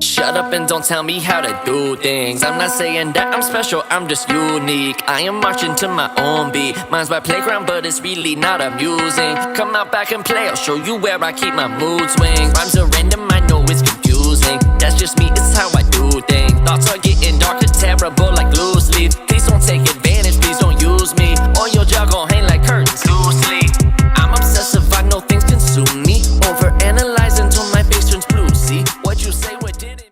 Shut up and don't tell me how to do things. I'm not saying that I'm special, I'm just unique. I am marching to my own beat. Mine's my playground, but it's really not amusing. Come out back and play, I'll show you where I keep my mood swings. Rhymes are random, I know it's confusing. That's just me, it's how I do things. Thoughts are getting darker, terrible like loose leaf. Please don't take advantage, please don't use me. Or your jaw gon' hang like curtains loosely. I'm obsessive, I know things consume me. Overanalyze until my face turns blue. See what you say, what didn't.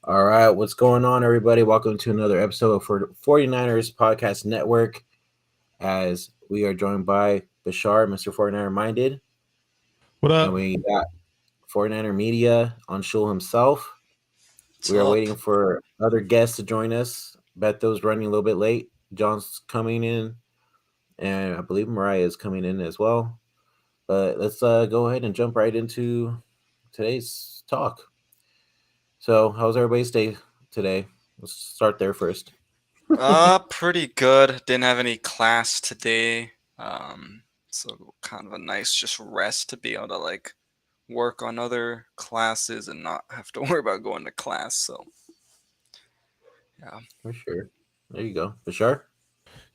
All right, what's going on, everybody? Welcome to another episode of 49ers Podcast Network. As we are joined by Bashar, Mr. 49er Minded. What up? And we got 49er Media on Shul himself. We are waiting for other guests to join us. Beto's running a little bit late. John's coming in. And I believe Mariah is coming in as well. But let's go ahead and jump right into today's talk. So, how's everybody's day today? Let's start there first. Pretty good. Didn't have any class today. So kind of a nice just rest to be able to work on other classes and not have to worry about going to class. So yeah. For sure. There you go. For sure.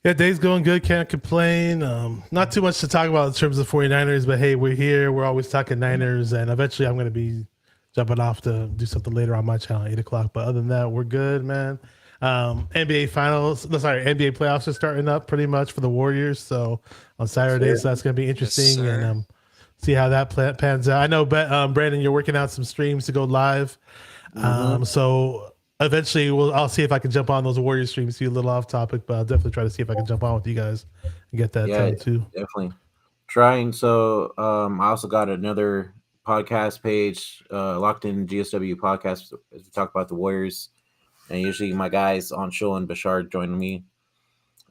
Yeah, day's going good. Can't complain. Not too much to talk about in terms of 49ers, but hey, we're here. We're always talking Niners, and eventually I'm going to be jumping off to do something later on my channel, 8 o'clock. But other than that, we're good, man. NBA playoffs are starting up pretty much for the Warriors. So on Saturday, so that's going to be interesting, and see how that pans out. I know, Brandon, you're working out some streams to go live. So eventually, I'll see if I can jump on those Warriors streams. See a little off topic, but I'll definitely try to see if I can jump on with you guys and get that done too. Definitely trying. So I also got another podcast page, Locked In GSW podcast, as we talk about the Warriors, and usually my guys on show and Bashar join me.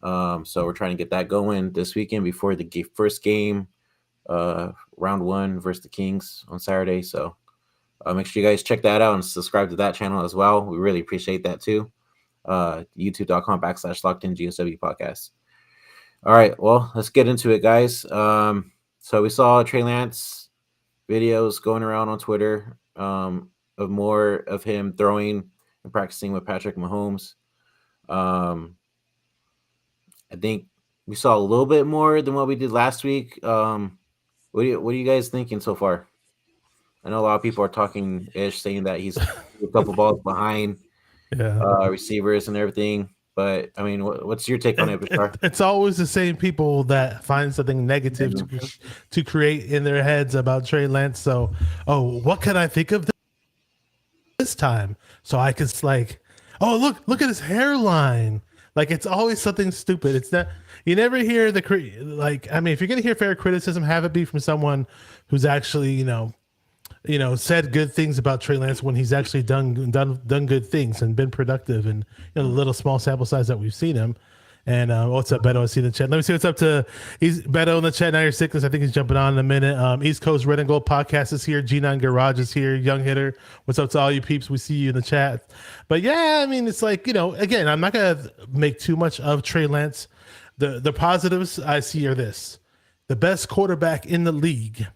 So we're trying to get that going this weekend before the first game, round 1 versus the Kings on Saturday. So make sure you guys check that out and subscribe to that channel as well. We really appreciate that too. YouTube.com/Locked In GSW podcast. All right, well, let's get into it, guys. So we saw Trey Lance videos going around on Twitter of more of him throwing and practicing with Patrick Mahomes. I think we saw a little bit more than what we did last week. What are you guys thinking so far? I know a lot of people are talking ish, saying that he's a couple balls behind receivers and everything. But I mean, what's your take on it, Bashar? It's always the same people that find something negative to create in their heads about Trey Lance. So, what can I think of this time? So I can look at his hairline. It's always something stupid. It's not, you never hear if you're gonna hear fair criticism, have it be from someone who's actually said good things about Trey Lance when he's actually done good things and been productive, and the little small sample size that we've seen him. And what's up, Beto? I see the chat. Let me see what's up to Beto in the chat. Now your sickness. I think he's jumping on in a minute. East Coast Red and Gold podcast is here. G9 Garage is here. Young Hitter. What's up to all you peeps? We see you in the chat. But yeah, I mean, it's again, I'm not gonna make too much of Trey Lance. The positives I see are this: the best quarterback in the league,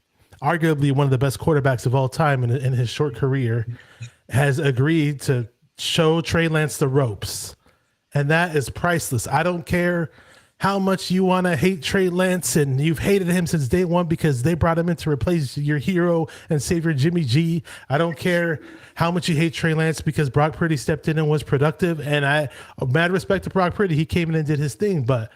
arguably one of the best quarterbacks of all time in his short career, has agreed to show Trey Lance the ropes. And that is priceless. I don't care how much you want to hate Trey Lance, and you've hated him since day one because they brought him in to replace your hero and savior, Jimmy G. I don't care how much you hate Trey Lance because Brock Purdy stepped in and was productive. And I mad respect to Brock Purdy. He came in and did his thing, but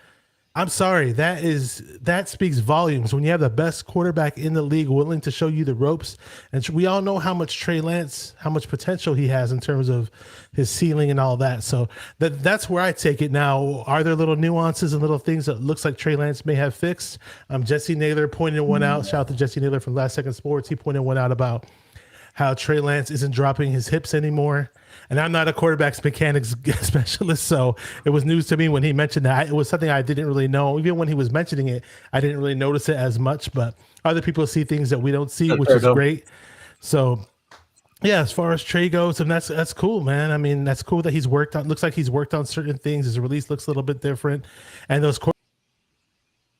I'm sorry, that speaks volumes when you have the best quarterback in the league willing to show you the ropes. And we all know how much Trey Lance, how much potential he has in terms of his ceiling and all that. So that's where I take it. Now, are there little nuances and little things that looks like Trey Lance may have fixed? Jesse Naylor pointed one out. Shout out to Jesse Naylor from Last Second Sports. He pointed one out about how Trey Lance isn't dropping his hips anymore. And I'm not a quarterback's mechanics specialist, so it was news to me when he mentioned that. It was something I didn't really know. Even when he was mentioning it, I didn't really notice it as much. But other people see things that we don't see, which is great. So yeah, as far as Trey goes, and that's cool, man. I mean, that's cool that he's worked on. Looks like he's worked on certain things. His release looks a little bit different, and those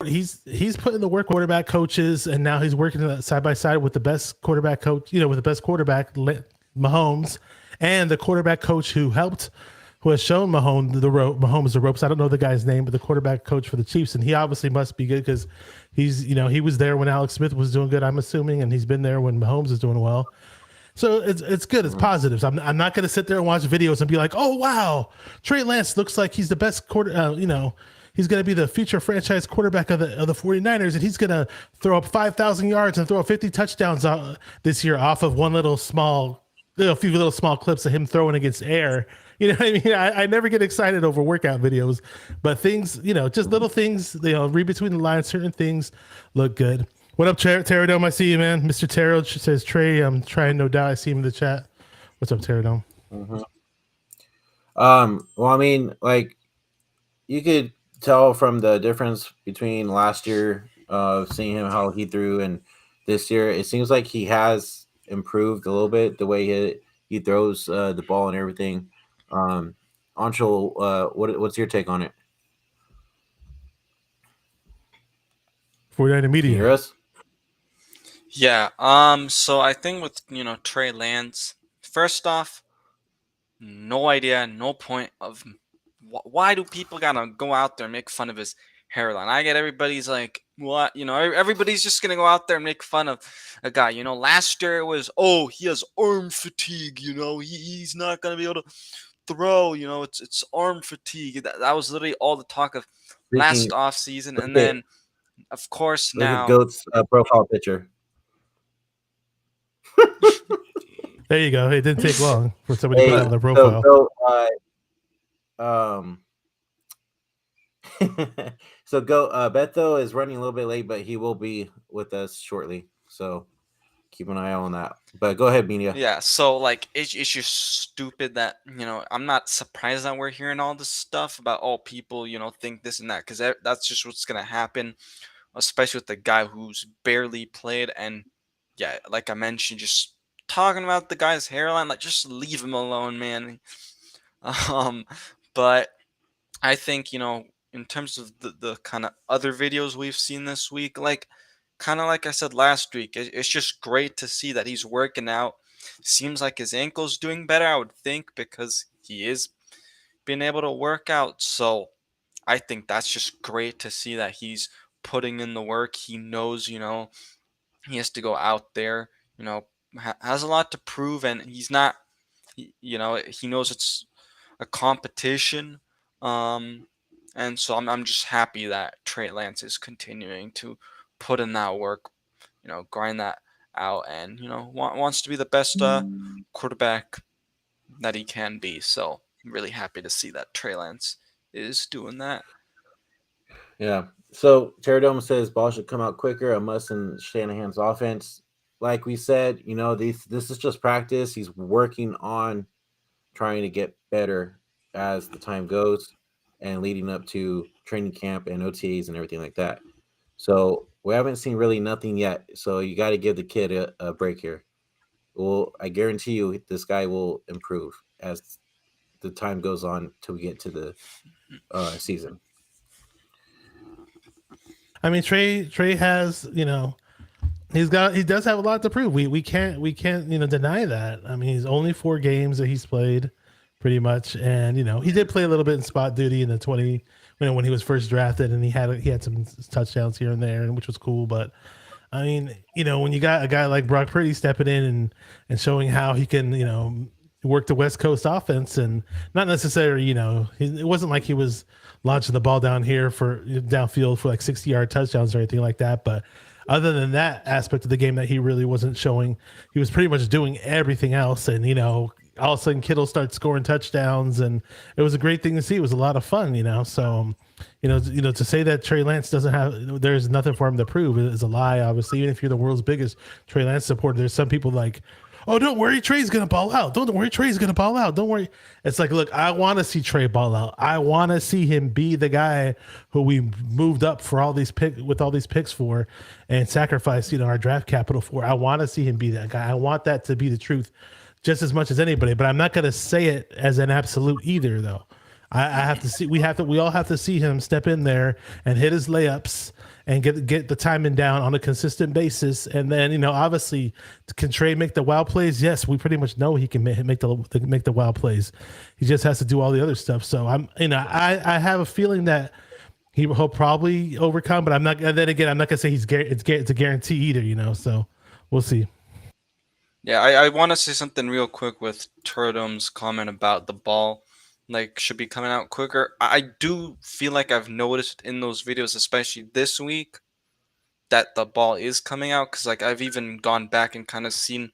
he's put in the work quarterback coaches, and now he's working side by side with the best quarterback coach, with the best quarterback, Mahomes, and the quarterback coach who has shown Mahomes the ropes. I don't know the guy's name, but the quarterback coach for the Chiefs, and he obviously must be good because he was there when Alex Smith was doing good, I'm assuming, and he's been there when Mahomes is doing well. So it's good. It's positives. I'm not going to sit there and watch videos and be like, oh wow, Trey Lance looks like he's the best he's going to be the future franchise quarterback of the 49ers, and he's going to throw up 5,000 yards and throw up 50 touchdowns this year off of a few little small clips of him throwing against air. You know what I mean? I never get excited over workout videos, but things, just little things, read between the lines, certain things look good. What up, Terradome? I see you, man. Mr. Terrell says, Trey, I'm trying, no doubt. I see him in the chat. What's up, Terradome? Mm-hmm. Well, I mean, like, you could tell from the difference between last year seeing him how he threw and this year. It seems like he has improved a little bit the way he throws the ball and everything. Anshul, what's your take on it? 49 Can Media. you hear us? Yeah. So I think with Trey Lance, first off, no idea, no point of why do people gotta go out there and make fun of his hairline. I get everybody's like, what? Everybody's just gonna go out there and make fun of a guy. Last year it was, oh, he has arm fatigue. He's not gonna be able to throw. It's arm fatigue. That was literally all the talk of last off season, and then of course now Goat's profile picture. There you go. It didn't take long for somebody to put that on their profile. So Beto is running a little bit late, but he will be with us shortly. So keep an eye on that. But go ahead, Media. Yeah, so it's just stupid that I'm not surprised that we're hearing all this stuff about people think this and that, because that's just what's gonna happen, especially with the guy who's barely played. And yeah, like I mentioned, just talking about the guy's hairline, just leave him alone, man. But I think in terms of the kind of other videos we've seen this week, kind of like I said last week, it's just great to see that he's working out. Seems like his ankle's doing better, I would think, because he is being able to work out. So I think that's just great to see that he's putting in the work. He knows, he has to go out there, has a lot to prove, and he's not, he knows it's a competition. And so I'm just happy that Trey Lance is continuing to put in that work, grind that out, and wants to be the best quarterback that he can be. So I'm really happy to see that Trey Lance is doing that. Yeah. So Terradome says ball should come out quicker, a must in Shanahan's offense. Like we said, this is just practice. He's working on trying to get better as the time goes and leading up to training camp and OTAs and everything like that. So we haven't seen really nothing yet. So you got to give the kid a break here. Well, I guarantee you this guy will improve as the time goes on till we get to the season. I mean, Trey has, he does have a lot to prove. We can't deny that. I mean, he's only 4 games that he's played, pretty much, and he did play a little bit in spot duty in the 20 when he was first drafted, and he had some touchdowns here and there, which was cool. But I mean, when you got a guy like Brock Purdy stepping in and showing how he can work the West Coast offense, and not necessarily it wasn't like he was launching the ball downfield for 60-yard touchdowns or anything like that, but other than that aspect of the game that he really wasn't showing, he was pretty much doing everything else. And all of a sudden Kittle starts scoring touchdowns, and it was a great thing to see. It was a lot of fun, so to say that Trey Lance there's nothing for him to prove is a lie. Obviously, even if you're the world's biggest Trey Lance supporter, there's some people like, oh, don't worry, Trey's gonna ball out. Don't worry, Trey's gonna ball out. Don't worry. It's like, look, I want to see Trey ball out. I want to see him be the guy who we moved up for all these picks for, and sacrificed, our draft capital for. I want to see him be that guy. I want that to be the truth, just as much as anybody. But I'm not gonna say it as an absolute either, though. I have to see. We all have to see him step in there and hit his layups and get the timing down on a consistent basis. And then, obviously, can Trey make the wild plays? Yes, we pretty much know he can make the wild plays. He just has to do all the other stuff. So I have a feeling that he'll probably overcome, but I'm not. And then again, I'm not gonna say it's a guarantee either. So we'll see. Yeah, I want to say something real quick with Turdum's comment about the ball. Should be coming out quicker. I do feel like I've noticed in those videos, especially this week, that the ball is coming out. Because I've even gone back and kind of seen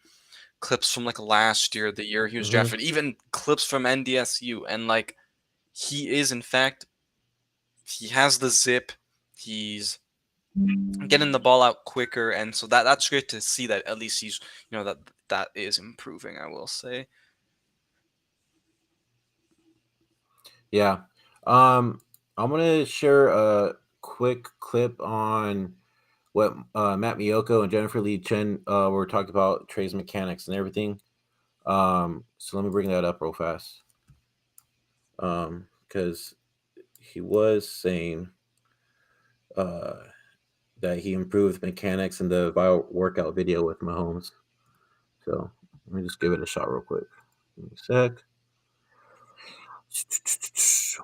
clips from last year, the year he was drafted, even clips from NDSU, and he is, in fact, he has the zip. He's getting the ball out quicker, and so that's great to see that at least he's that is improving, I will say. Yeah. I'm gonna share a quick clip on what Matt Miyoko and Jennifer Lee Chen were talking about Trey's mechanics and everything. So let me bring that up real fast. Because he was saying that he improved mechanics in the viral workout video with Mahomes. So let me just give it a shot real quick. Give me a sec.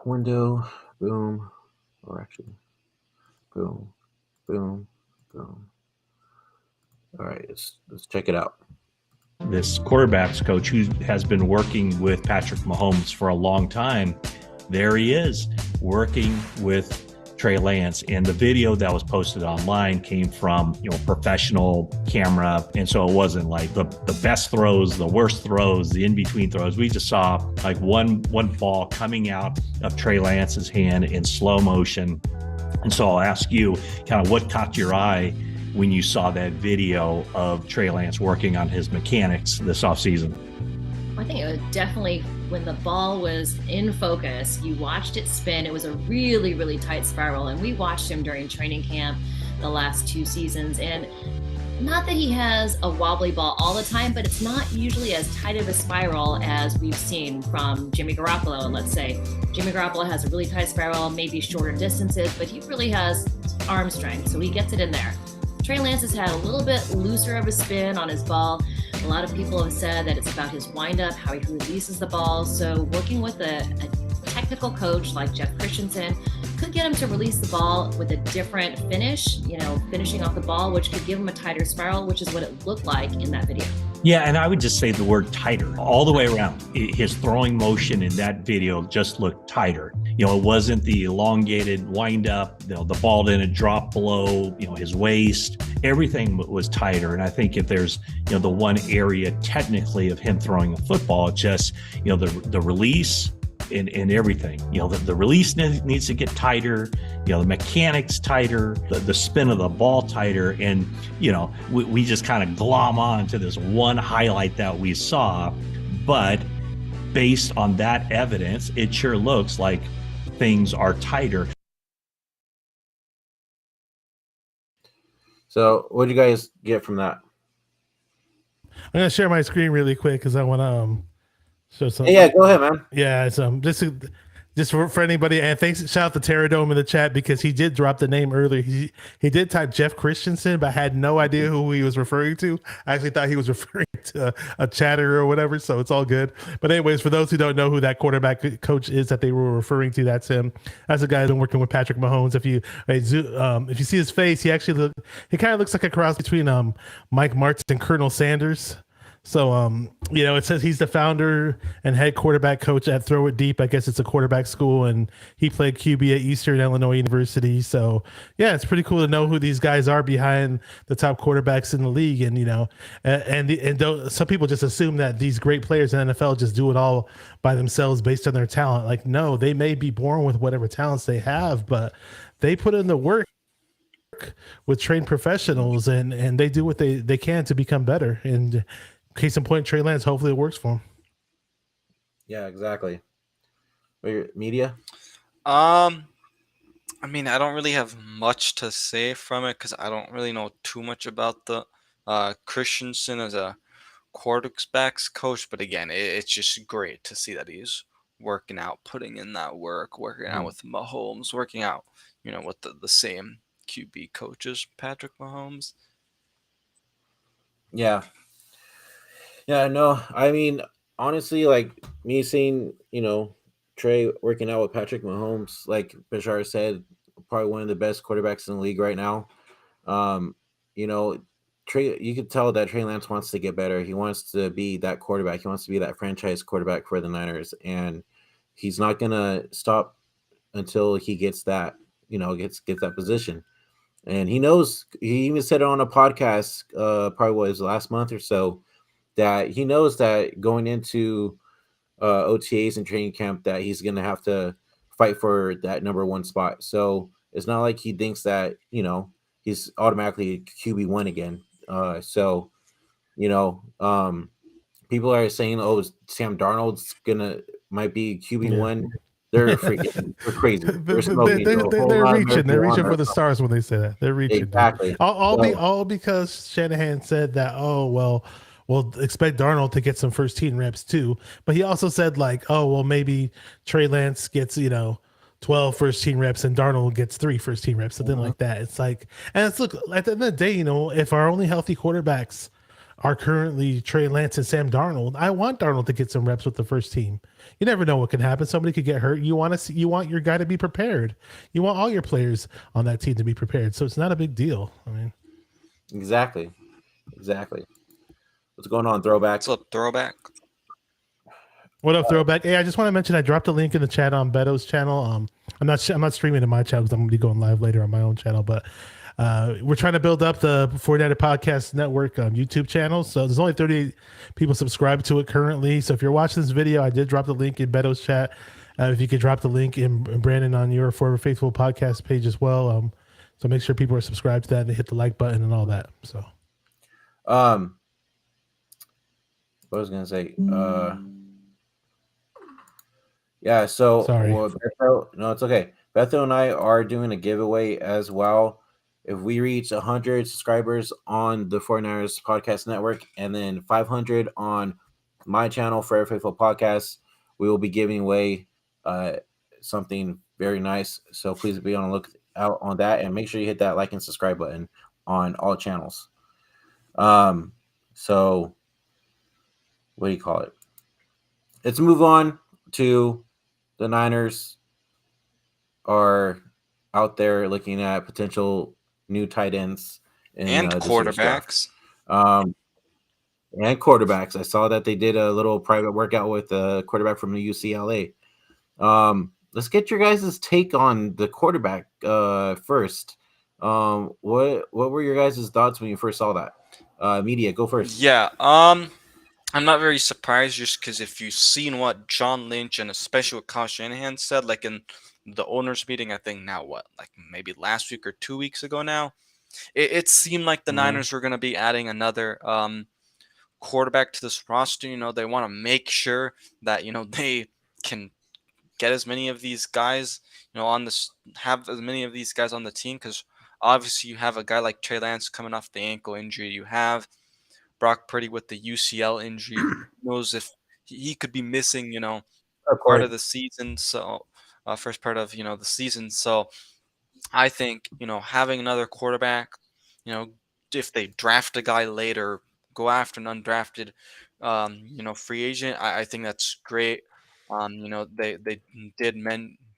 Window, boom, or actually, boom, boom, boom. All right, let's check it out. This quarterbacks coach who has been working with Patrick Mahomes for a long time, there he is working with Trey Lance. And the video that was posted online came from professional camera, and so it wasn't the best throws, the worst throws, the in-between throws. We just saw one ball coming out of Trey Lance's hand in slow motion. And so I'll ask you kind of what caught your eye when you saw that video of Trey Lance working on his mechanics this offseason. I think it was definitely when the ball was in focus, you watched it spin. It was a really, really tight spiral. And we watched him during training camp the last 2 seasons. And not that he has a wobbly ball all the time, but it's not usually as tight of a spiral as we've seen from Jimmy Garoppolo. And let's say Jimmy Garoppolo has a really tight spiral, maybe shorter distances, but he really has arm strength. So he gets it in there. Trey Lance has had a little bit looser of a spin on his ball. A lot of people have said that it's about his windup, how he releases the ball. So working with a technical coach like Jeff Christensen could get him to release the ball with a different finish, finishing off the ball, which could give him a tighter spiral, which is what it looked like in that video. Yeah, and I would just say the word tighter all the way around. His throwing motion in that video just looked tighter. It wasn't the elongated wind up, the ball didn't drop below, his waist. Everything was tighter. And I think if there's, the one area technically of him throwing a football, just, the release and everything, the release needs to get tighter, the mechanics tighter, the spin of the ball tighter. And, we just kind of glom on to this one highlight that we saw, but based on that evidence, it sure looks like things are tighter. So what did you guys get from that? I'm gonna share my screen really quick because I want to show something. Yeah, go ahead, man. Yeah, it's just for anybody, and thanks, shout out to Terradome in the chat because he did drop the name earlier. He did type Jeff Christensen, but I had no idea who he was referring to. I actually thought he was referring to a chatter or whatever, so it's all good. But anyways, for those who don't know who that quarterback coach is that they were referring to, that's him. That's the guy who's been working with Patrick Mahomes. If you see his face, he kind of looks like a cross between Mike Martz and Colonel Sanders. So, it says he's the founder and head quarterback coach at Throw It Deep. I guess it's a quarterback school, and he played QB at Eastern Illinois University. So, yeah, it's pretty cool to know who these guys are behind the top quarterbacks in the league. And some people just assume that these great players in the NFL just do it all by themselves based on their talent. Like, no, they may be born with whatever talents they have, but they put in the work with trained professionals and they do what they can to become better. And case in point, Trey Lance. Hopefully, it works for him. Yeah, exactly. Media. I mean, I don't really have much to say from it because I don't really know too much about the Christensen as a quarterbacks coach. But again, it's just great to see that he's working out, putting in that work, working out Mhm. with Mahomes, working out, with the same QB coaches, Patrick Mahomes. Yeah. Yeah, no. I mean, honestly, like me seeing, Trey working out with Patrick Mahomes, like Bashar said, probably one of the best quarterbacks in the league right now. Um, you know, Trey, you could tell that Trey Lance wants to get better. He wants to be that quarterback. He wants to be that franchise quarterback for the Niners, and he's not gonna stop until he gets that, gets that position. And he knows. He even said it on a podcast, probably was last month or so, that he knows that going into OTAs and training camp that he's going to have to fight for that number one spot. So it's not like he thinks that he's automatically QB1 again. So you know, people are saying, "Oh, Sam Darnold's might be QB1." They're freaking, they're crazy. They're smoking. They're a whole They're lot of reaching. They're reaching marijuana. for the stars when they say that. They're reaching. Dude. Exactly. All because Shanahan said that. Oh well, we'll expect Darnold to get some first team reps too. But he also said like, oh well, maybe Trey Lance gets 12 first team reps and Darnold gets 3 first team reps, something like that. It's like, and it's look at the end of the day, if our only healthy quarterbacks are currently Trey Lance and Sam Darnold, I want Darnold to get some reps with the first team. You never know what can happen. Somebody could get hurt. You want your guy to be prepared. You want all your players on that team to be prepared. So it's not a big deal. I mean, exactly. What's going on, Throwback? What's up, Throwback? What up, Throwback? Hey, I just want to mention I dropped a link in the chat on Beto's channel. I'm not streaming to my channel because I'm going to be going live later on my own channel, but we're trying to build up the 49er Podcast Network YouTube channel. So there's only 38 people subscribed to it currently. So if you're watching this video, I did drop the link in Beto's chat. If you could drop the link in Brandon on your Forever Faithful podcast page as well. So make sure people are subscribed to that and they hit the like button and all that. So, what was I gonna say? Yeah. So Sorry. No, it's okay. Betho and I are doing a giveaway as well. If we reach 100 subscribers on the 49ers Podcast Network and then 500 on my channel, Forever Faithful Podcast, we will be giving away something very nice. So please be on the lookout on that, and make sure you hit that like and subscribe button on all channels. So what do you call it? Let's move on to the Niners are out there looking at potential new tight ends and quarterbacks. And quarterbacks. I saw that they did a little private workout with a quarterback from the UCLA. Let's get your guys' take on the quarterback first. What were your guys' thoughts when you first saw that? Media, go first. Yeah. I'm not very surprised just because if you've seen what John Lynch and especially what Kyle Shanahan said, like in the owners meeting, I think now like maybe last week or 2 weeks ago now, it seemed like the Niners were going to be adding another quarterback to this roster. They want to make sure that, they can get as many of these guys, have as many of these guys on the team because obviously you have a guy like Trey Lance coming off the ankle injury. You have Brock Purdy with the UCL injury. Who knows if he could be missing, part of the season. So first part of, the season. So I think, having another quarterback, if they draft a guy later, go after an undrafted, free agent, I think that's great. They did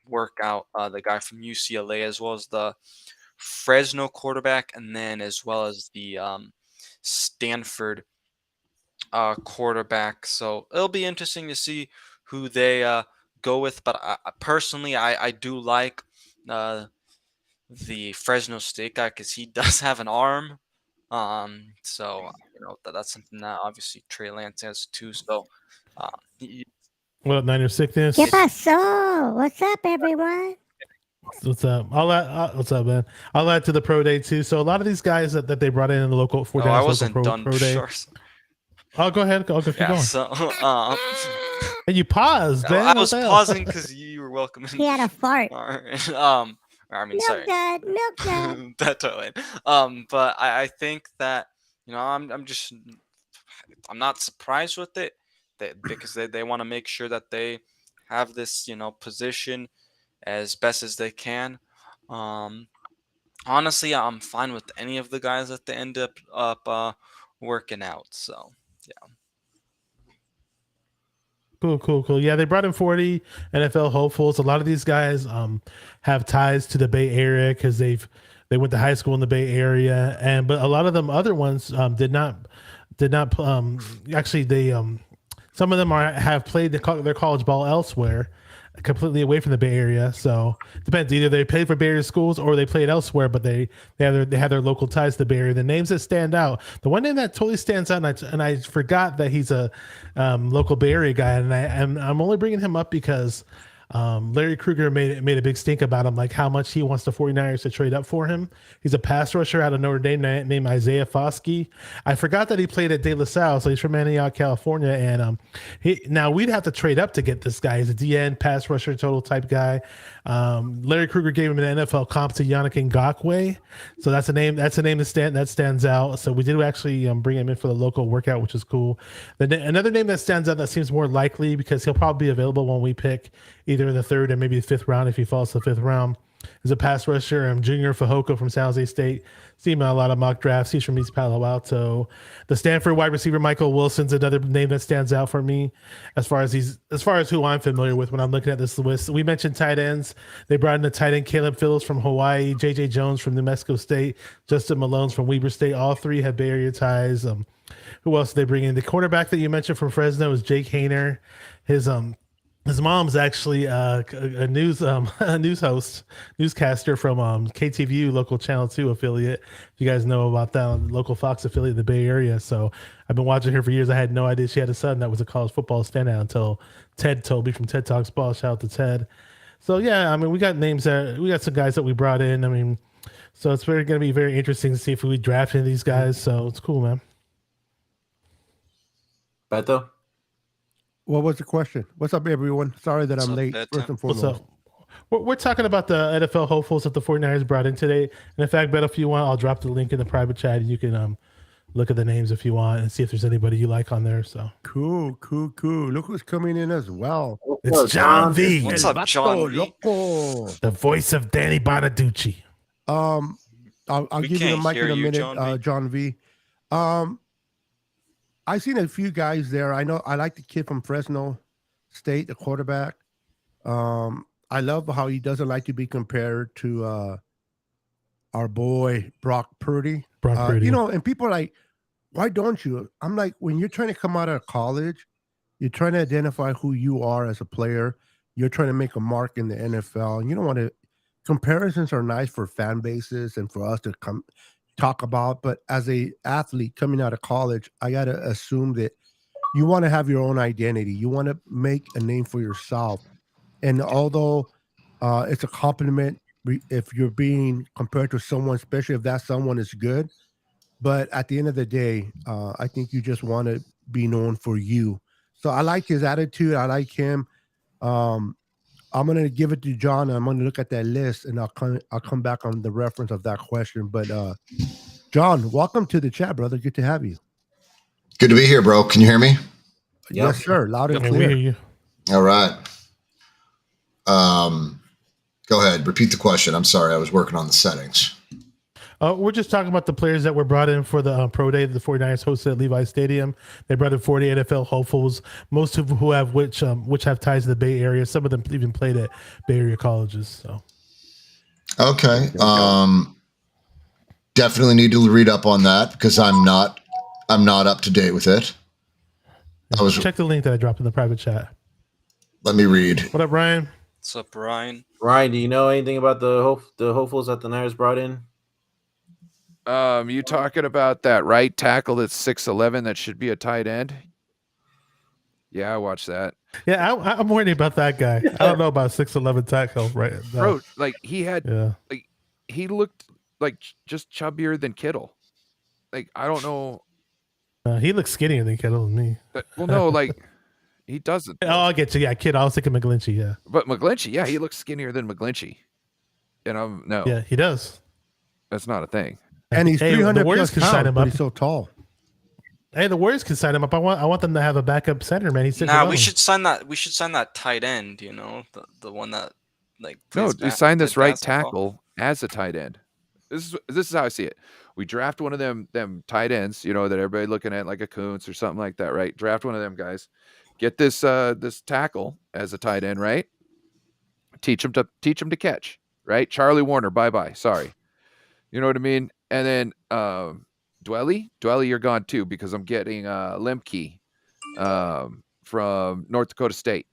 work out the guy from UCLA as well as the Fresno quarterback, and then as well as the Stanford quarterback. So it'll be interesting to see who they go with. But personally, I do like the Fresno State guy because he does have an arm. So that's something that obviously Trey Lance has too. So what up, Niners sickness? ¿Qué pasó? What's up, everyone? What's up? What's up, man? I'll add to the pro day too. So a lot of these guys that they brought in the local I wasn't done. pro day. Sure. Oh, go ahead. Go keep Yeah. going. So And you paused, man. I What was the hell? pausing because you were welcoming. He had a fart. I mean, Milk sorry. dud, milk dud. That totally. But I think that I'm not surprised with it, because they want to make sure that they have this position as best as they can. Honestly, I'm fine with any of the guys that they end up working out. So yeah. Cool. Yeah, they brought in 40 NFL hopefuls. A lot of these guys have ties to the Bay Area because they went to high school in the Bay Area, but a lot of them other ones did not actually they some of them have played their college ball elsewhere, completely away from the Bay Area. So it depends. Either they played for Bay Area schools or they played elsewhere, but they have their local ties to the Bay Area. The names that stand out, the one name that totally stands out, and I forgot that he's a local Bay Area guy, and I'm only bringing him up because Larry Krueger made a big stink about him, like how much he wants the 49ers to trade up for him. He's a pass rusher out of Notre Dame named Isaiah Foskey. I forgot that he played at De La Salle, so he's from Antioch, California, and now we'd have to trade up to get this guy. He's a DN pass rusher total type guy. Larry Krueger gave him an NFL comp to Yannick Ngakoue, so that's a name that stands out. So we did actually bring him in for the local workout, which is cool. Another name that stands out that seems more likely because he'll probably be available when we pick either in the third and maybe the fifth round if he falls to the fifth round, is a pass rusher. Junior Fehoko from San Jose State. See him in a lot of mock drafts. He's from East Palo Alto. The Stanford wide receiver Michael Wilson's another name that stands out for me as far as who I'm familiar with when I'm looking at this list. We mentioned tight ends. They brought in the tight end Caleb Phillips from Hawaii, JJ Jones from New Mexico State, Justin Malone's from Weber State. All three have Bay Area ties. Who else did they bring in? The quarterback that you mentioned from Fresno is Jake Hayner. His mom's actually a newscaster from KTVU, local Channel 2 affiliate. If you guys know about that, local Fox affiliate in the Bay Area. So I've been watching her for years. I had no idea she had a son that was a college football standout until Ted told me from TED Talks Ball. Shout out to Ted. So yeah, I mean, we got names there. We got some guys that we brought in. I mean, so it's going to be very interesting to see if we draft any of these guys. So it's cool, man. Beto? What was the question? What's up, everyone? Sorry that I'm late. First and foremost. What's up? We're talking about the NFL hopefuls that the 49ers brought in today. And in fact, Beto, if you want, I'll drop the link in the private chat. And you can look at the names if you want and see if there's anybody you like on there. So cool. Look who's coming in as well. It's John V. What's up, John V? Loco. The voice of Danny Bonaducci. I'll give you the mic in a minute, John V. I've seen a few guys there. I know I like the kid from Fresno State, the quarterback. I love how he doesn't like to be compared to our boy Brock Purdy. Purdy. And people are like, why don't you? I'm like, when you're trying to come out of college, you're trying to identify who you are as a player. You're trying to make a mark in the NFL. And you don't want to. Comparisons are nice for fan bases and for us to talk about, but as a athlete coming out of college, I got to assume that you want to have your own identity. You want to make a name for yourself. And although it's a compliment if you're being compared to someone, especially if that someone is good, but at the end of the day, I think you just want to be known for you. So I like his attitude. I like him. I'm going to give it to John. I'm going to look at that list, and I'll come back on the reference of that question. But John, welcome to the chat, brother. Good to have you. Good to be here, bro. Can you hear me? Yes, sir. Loud and We clear. hear you. All right. Go ahead. Repeat the question. I'm sorry. I was working on the settings. We're just talking about the players that were brought in for the pro day that the 49ers hosted at Levi Stadium. They brought in 40 NFL hopefuls, most of who have which have ties to the Bay Area. Some of them even played at Bay Area colleges. So, okay. Definitely need to read up on that because I'm not up to date with it. Check the link that I dropped in the private chat. Let me read. What up, Ryan? What's up, Ryan? Ryan, do you know anything about the hopefuls that the Niners brought in? You talking about that right tackle that's 6'11" that should be a tight end? Yeah, I watched that. Yeah, I'm worried about that guy. I don't know about 6'11" tackle, right? No. Bro, like he had, Yeah. like he looked like just chubbier than Kittle. Like I don't know. He looks skinnier than Kittle than me. Well, no, like he doesn't. Oh, I get you. Yeah, Kid. I was thinking McGlinchey. Yeah, But McGlinchey, yeah, he looks skinnier than McGlinchey. And no, yeah, he does. that's not a thing. And he's Hey, the 300 Warriors plus can sign pounds, him but up. he's so tall. Hey, the Warriors can sign him up. I want them to have a backup center, man. He's Nah, we should sign that. We should sign that tight end. You know, the one that like. No, plays we signed this plays right basketball. tackle as a tight end. This is how I see it. We draft one of them tight ends, that everybody looking at like a Kuntz or something like that, right? Draft one of them guys. Get this this tackle as a tight end, right? Teach him to catch, right? Charlie Warner, bye-bye. Sorry. You know what I mean? And then Dwelly, you're gone too because I'm getting Lemke from North Dakota State.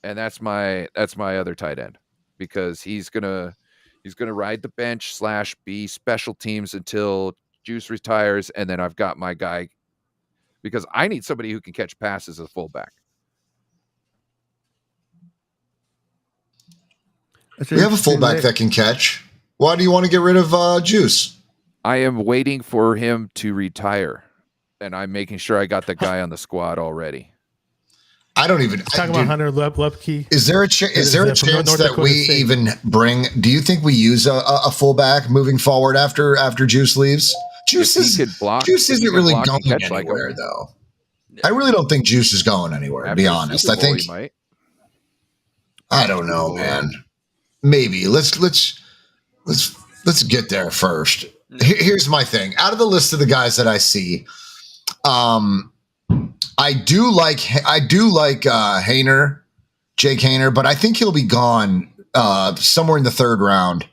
And that's my other tight end because he's gonna ride the bench / be special teams until Juice retires, and then I've got my guy because I need somebody who can catch passes as a fullback. We have a fullback that can catch. Why do you want to get rid of Juice? I am waiting for him to retire, and I'm making sure I got the guy on the squad already. I don't even talking about Hunter Lepke. Is there a chance that we even bring? Do you think we use a fullback moving forward after Juice leaves? Juice isn't really going anywhere, though. I really don't think Juice is going anywhere. To be honest, I think I don't know, man. Maybe let's get there first. Here's my thing. Out of the list of the guys that I see, I do like Haener, Jake Haener, but I think he'll be gone somewhere in the third round.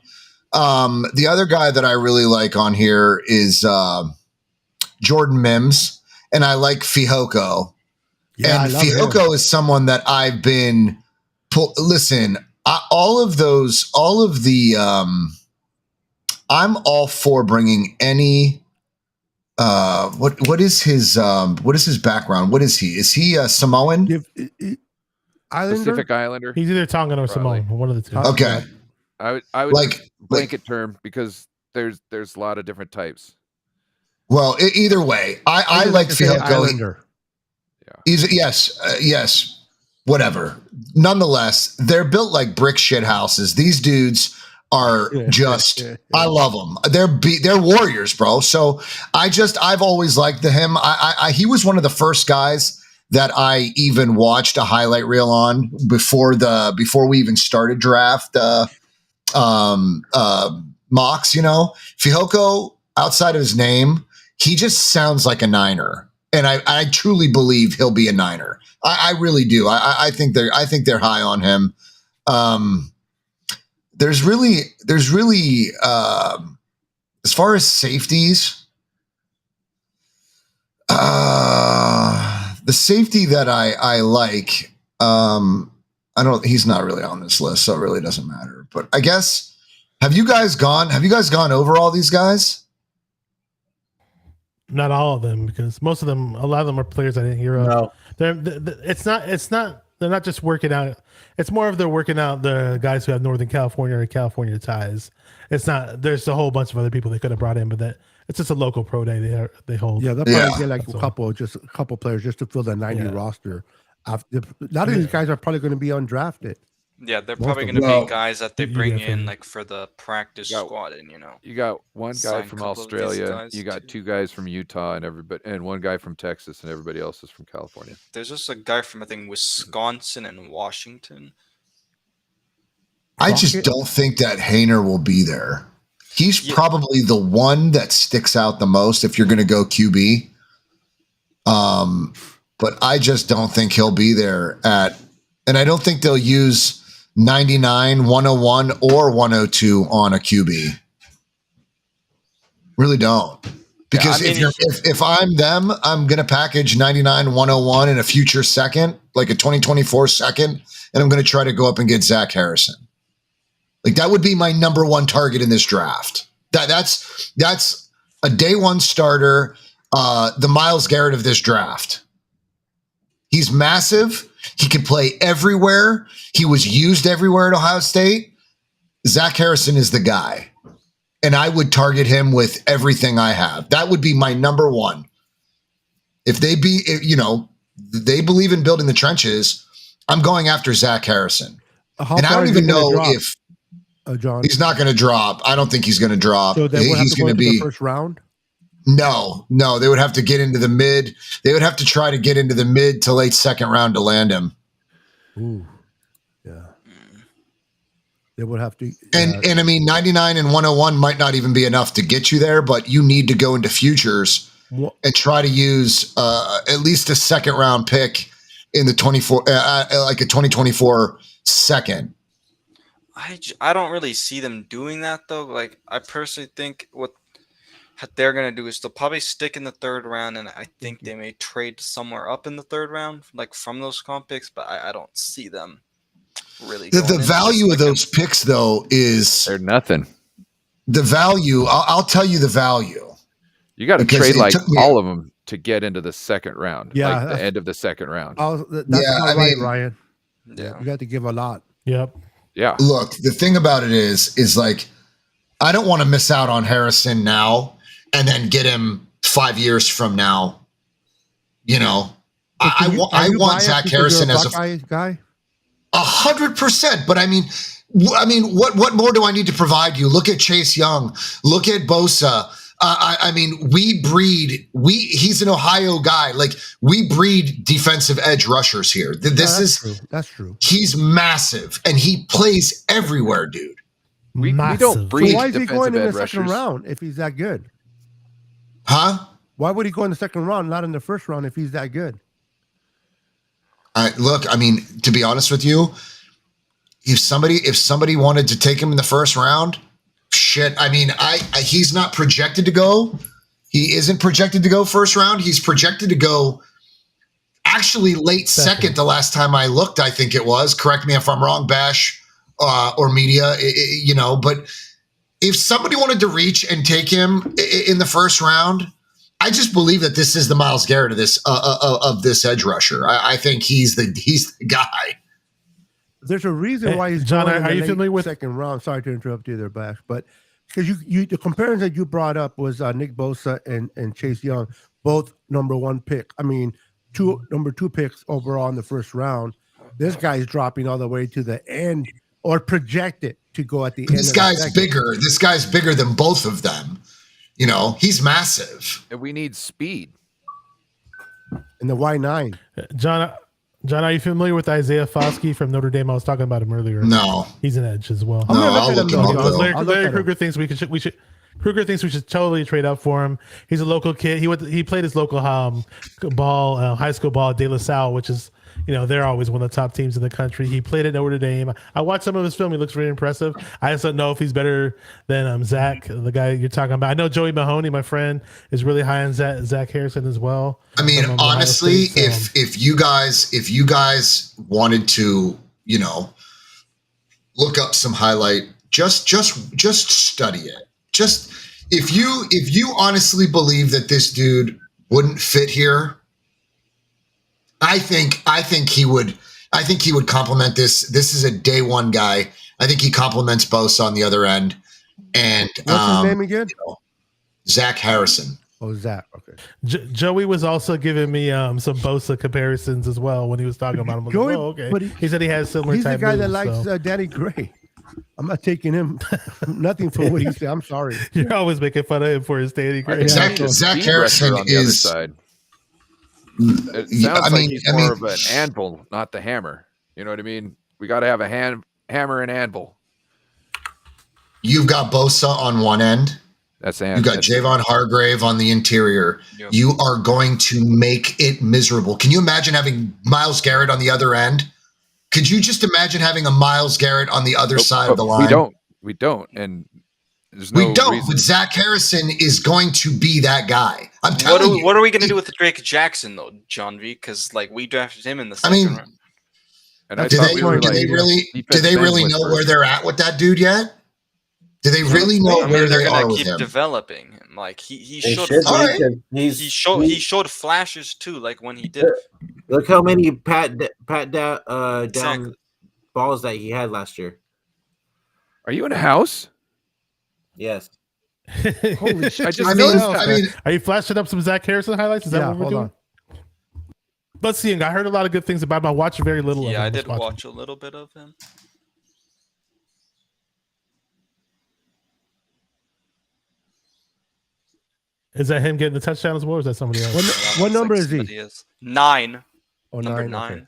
The other guy that I really like on here is Jordan Mims, and I like Fihoko. Yeah, and Fihoko is someone that I've been I'm all for bringing any. What is his background? What is he? Is he a Samoan? Pacific Islander. He's either Tongan or Samoan, one of the two. Okay. I would like blanket term because there's a lot of different types. Well, either way, I like Fihoko. Yes, whatever. Nonetheless, they're built like brick shit houses. These dudes are just, I love them. They're warriors, bro. So I've always liked him. He was one of the first guys that I even watched a highlight reel on before we even started draft mocks. Fihoko, outside of his name, he just sounds like a Niner, and I truly believe he'll be a Niner. I really do. I think they're high on him. There's really as far as safeties, the safety that I like, he's not really on this list, so it really doesn't matter. But I guess have you guys gone over all these guys? Not all of them, because a lot of them are players I didn't hear of. No. They're not just working out. It's more of they're working out the guys who have Northern California or California ties. It's not. There's a whole bunch of other people they could have brought in, but it's just a local pro day they hold. Yeah, they'll probably get like a couple players just to fill the 90 roster. A lot of these guys are probably going to be undrafted. Yeah, they're probably going to be guys that they bring in like for the practice squad, and you got one guy sign from a couple of these Australia, guys, you got two guys from Utah, and one guy from Texas, and everybody else is from California. There's just a guy from I think Wisconsin and Washington. I just don't think that Haener will be there. He's probably the one that sticks out the most if you're going to go QB. But I just don't think he'll be there and I don't think they'll use 99, 101, or 102 on a QB. Really don't. Because if I'm them, I'm going to package 99, 101 in a future second, like a 2024 second, and I'm going to try to go up and get Zach Harrison. Like that would be my number one target in this draft. That's a day one starter, the Myles Garrett of this draft. He's massive. He can play everywhere. He was used everywhere at Ohio State. Zach Harrison is the guy. And I would target him with everything I have. That would be my number one. If they they believe in building the trenches, I'm going after Zach Harrison. And I don't even know if John, he's not going to drop. I don't think he's going to drop. So they would have he's to go going to into be the first round. No, they would have to get into the mid. They would have to try to get into the mid to late second round to land him. Ooh, yeah. They would have to. And I mean, 99 and 101 might not even be enough to get you there, but you need to go into futures and try to use at least a second round pick in the 24, like a 2024 second. I don't really see them doing that though. Like I personally think what they're gonna do is they'll probably stick in the third round, and I think they may trade somewhere up in the third round, like from those comp picks. But I don't see them really. The value of those picks though is they're nothing. The value, I'll tell you the value. You got to trade like all of them to get into the second round. Yeah, like the end of the second round. That's about right, Ryan. Yeah, you got to give a lot. Yep. Yeah. Look, the thing about it is like, I don't want to miss out on Harrison now and then get him 5 years from now. You know, I want Zach Harrison as a guy. 100%. But I mean, what more do I need to provide you? Look at Chase Young. Look at Bosa. I mean, he's an Ohio guy. Like, we breed defensive edge rushers here. That's true. He's massive and he plays everywhere, dude. We don't breed. So why is he going in the rushers. second round if he's that good? Huh? Why would he go in the second round, not in the first round, if he's that good? Look, I mean, to be honest with you, if somebody wanted to take him in the first round, shit. I mean, he's not projected to go. He isn't projected to go first round. He's projected to go actually late second. The last time I looked, I think it was. Correct me if I'm wrong, Bash or media. But if somebody wanted to reach and take him in the first round, I just believe that this is the Myles Garrett of this edge rusher. I think he's the guy. There's a reason why he's John. going Are in you the familiar with second round? Sorry to interrupt you there, Bash, but because you the comparison that you brought up was Nick Bosa and Chase Young, both number one pick. I mean, number two picks overall in the first round. This guy's dropping all the way to the end, or projected to go at the end. This guy's bigger. This guy's bigger than both of them. You know, he's massive. And we need speed. In the Y9. John, are you familiar with Isaiah Foskey from Notre Dame? I was talking about him earlier. No. He's an edge as well. I'll look him up. Larry Kruger thinks Kruger thinks we should totally trade up for him. He's a local kid. He played his local high school ball at De La Salle, which is, they're always one of the top teams in the country. He played at Notre Dame. I watched some of his film. He looks very impressive. I just don't know if he's better than Zach, the guy you're talking about. I know Joey Mahoney, my friend, is really high on Zach Harrison as well. I mean, honestly, if you guys wanted to, look up some highlight, just study it. Just if you honestly believe that this dude wouldn't fit here, I think he would complement this. This is a day one guy. I think he complements Bosa on the other end. And what's his name again? Zach Harrison. Oh, Zach. Okay. Joey was also giving me some Bosa comparisons as well when he was talking about him. Joey, okay. But he said he has similar. He's type the guy moves, that likes Danny Gray. I'm not taking him nothing for what he said. I'm sorry. You're always making fun of him for his Danny Gray. Zach Harrison on the other side. It sounds like he's more of an anvil, not the hammer. You know what I mean? We got to have a hammer and anvil. You've got Bosa on one end. You got Javon Hargrave on the interior. Yep. You are going to make it miserable. Can you imagine having Myles Garrett on the other end? Could you just imagine having a Myles Garrett on the other side of the line? We don't. And there's no reason. But Zach Harrison is going to be that guy. I'm telling you. What are we going to do with Drake Jackson, though, John V? Because we drafted him in the second round. And do they really know where they're at with that dude yet? Do they really know where they are with him? Keep developing him. Like he showed flashes too. Like when he did. Look how many pat down balls that he had last year. Are you in a house? Yes. Holy shit! I mean, are you flashing up some Zach Harrison highlights? Is that what we're doing? let's see. I heard a lot of good things about him. I watched very little of him. Yeah, I Let's did watch watch a little bit of him. Is that him getting the touchdown as well, or is that somebody else? What number is he? Somebody else. 9. Oh, Number 9. 9.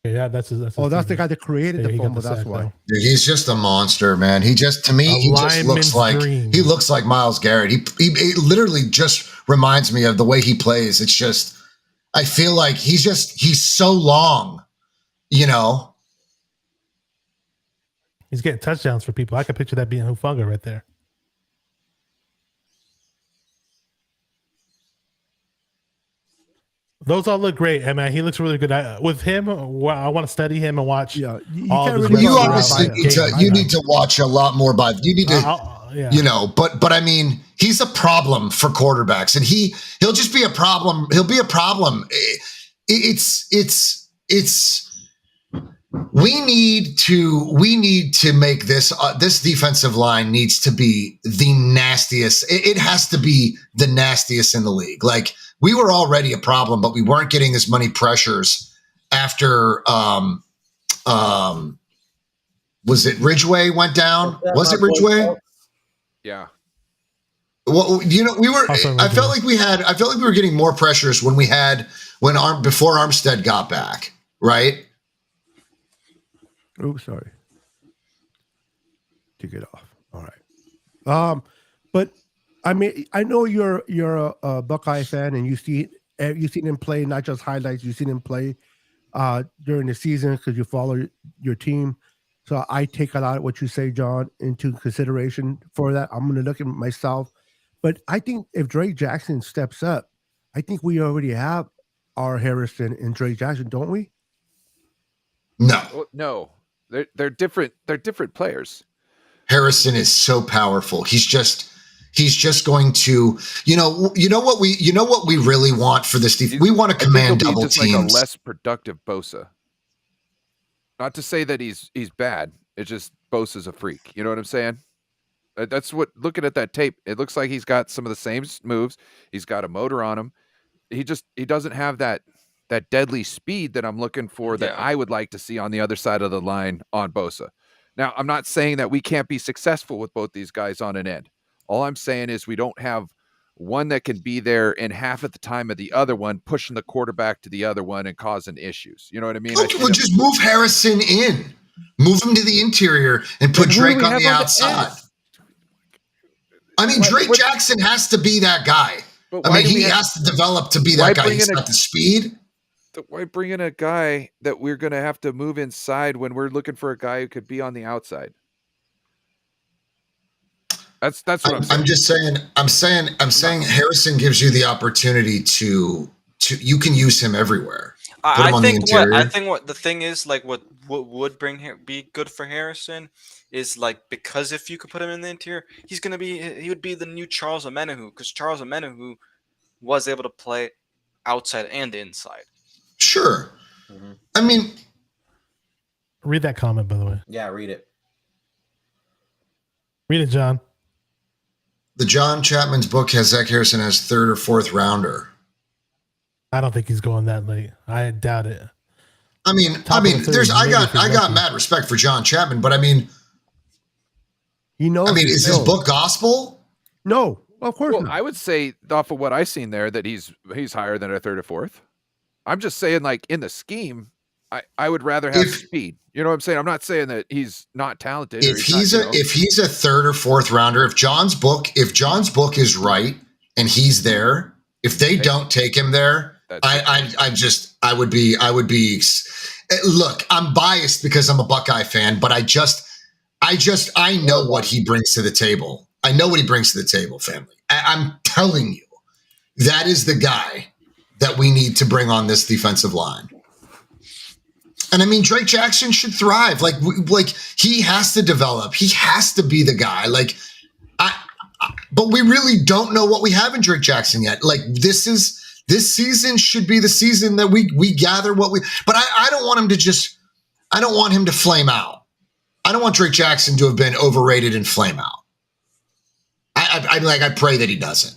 Yeah, that's his Oh, that's the teammate. guy that created Yeah, the he got fumble. the That's sack, why. though. Dude, he's just a monster, man. He just, to me, A he just lineman's dream. he looks like Miles Garrett. He literally just reminds me of the way he plays. It's just, I feel like he's so long, you know. He's getting touchdowns for people. I can picture that being Hufanga right there. Those all look great. I mean, he looks really good. With him, I want to study him and watch. Yeah, you all can't of his really- You reps obviously throughout need the to game. you need to watch a lot more by you need to Yeah. you know, but I mean, he's a problem for quarterbacks, and he'll just be a problem. He'll be a problem. It's we need to make this this defensive line needs to be the nastiest. It has to be the nastiest in the league. Like, we were already a problem, but we weren't getting as many pressures after was it Ridgeway went down? Was it Ridgeway? Yeah. Well, you know, I felt like we were getting more pressures before Armstead got back, right? Oh, sorry. Took it off. All right. But I mean, I know you're a Buckeye fan, and you've seen him play, not just highlights. You've seen him play during the season because you follow your team. So I take a lot of what you say, John, into consideration for that. I'm going to look at myself. But I think if Drake Jackson steps up, I think we already have our Harrison and Drake Jackson, don't we? No. Well, no. They're different. They're different players. Harrison is so powerful. He's just going to, you know what we really want for this defense. We want to command double just teams. like a less productive Bosa. Not to say that he's bad. It's just Bosa's a freak. You know what I'm saying? That's what, looking at that tape, it looks like he's got some of the same moves. He's got a motor on him. He doesn't have that deadly speed that I'm looking for, that I would like to see on the other side of the line on Bosa. Now, I'm not saying that we can't be successful with both these guys on an end. All I'm saying is we don't have one that can be there in half at the time of the other one, pushing the quarterback to the other one and causing issues. You know what I mean? We'll just move Harrison in, move him to the interior, and put Drake on the outside. I mean, Drake Jackson has to be that guy. I mean, he has to develop to be that guy. He's got the speed. Why bring in a guy that we're going to have to move inside when we're looking for a guy who could be on the outside? That's what I'm saying. I'm just saying. I'm saying Harrison gives you the opportunity to you can use him everywhere. I think what the thing is, like, what would be good for Harrison is, like, because if you could put him in the interior, he would be the new Charles Omenihu, because Charles Omenihu was able to play outside and inside. Sure. Mm-hmm. I mean, read that comment, by the way. Yeah, read it. Read it, John. The John Chapman's book has Zach Harrison as 3rd or 4th rounder. I don't think he's going that late. I doubt it. I mean, I got mad respect for John Chapman, but I mean, he knows. I mean, is his book gospel? No, of course not. I would say, off of what I've seen there, that he's higher than a 3rd or 4th. I'm just saying, like, in the scheme, I would rather have speed. You know what I'm saying? I'm not saying that he's not talented. If he's a 3rd or 4th rounder, if John's book is right and he's there, if they don't take him there, I would be. Look, I'm biased because I'm a Buckeye fan, but I know what he brings to the table. I know what he brings to the table, family. I'm telling you, that is the guy that we need to bring on this defensive line. And I mean, Drake Jackson should thrive. Like he has to develop. He has to be the guy. Like, but we really don't know what we have in Drake Jackson yet. Like, this season should be the season that we gather what we. But I don't want him to just. I don't want him to flame out. I don't want Drake Jackson to have been overrated and flame out. I pray that he doesn't.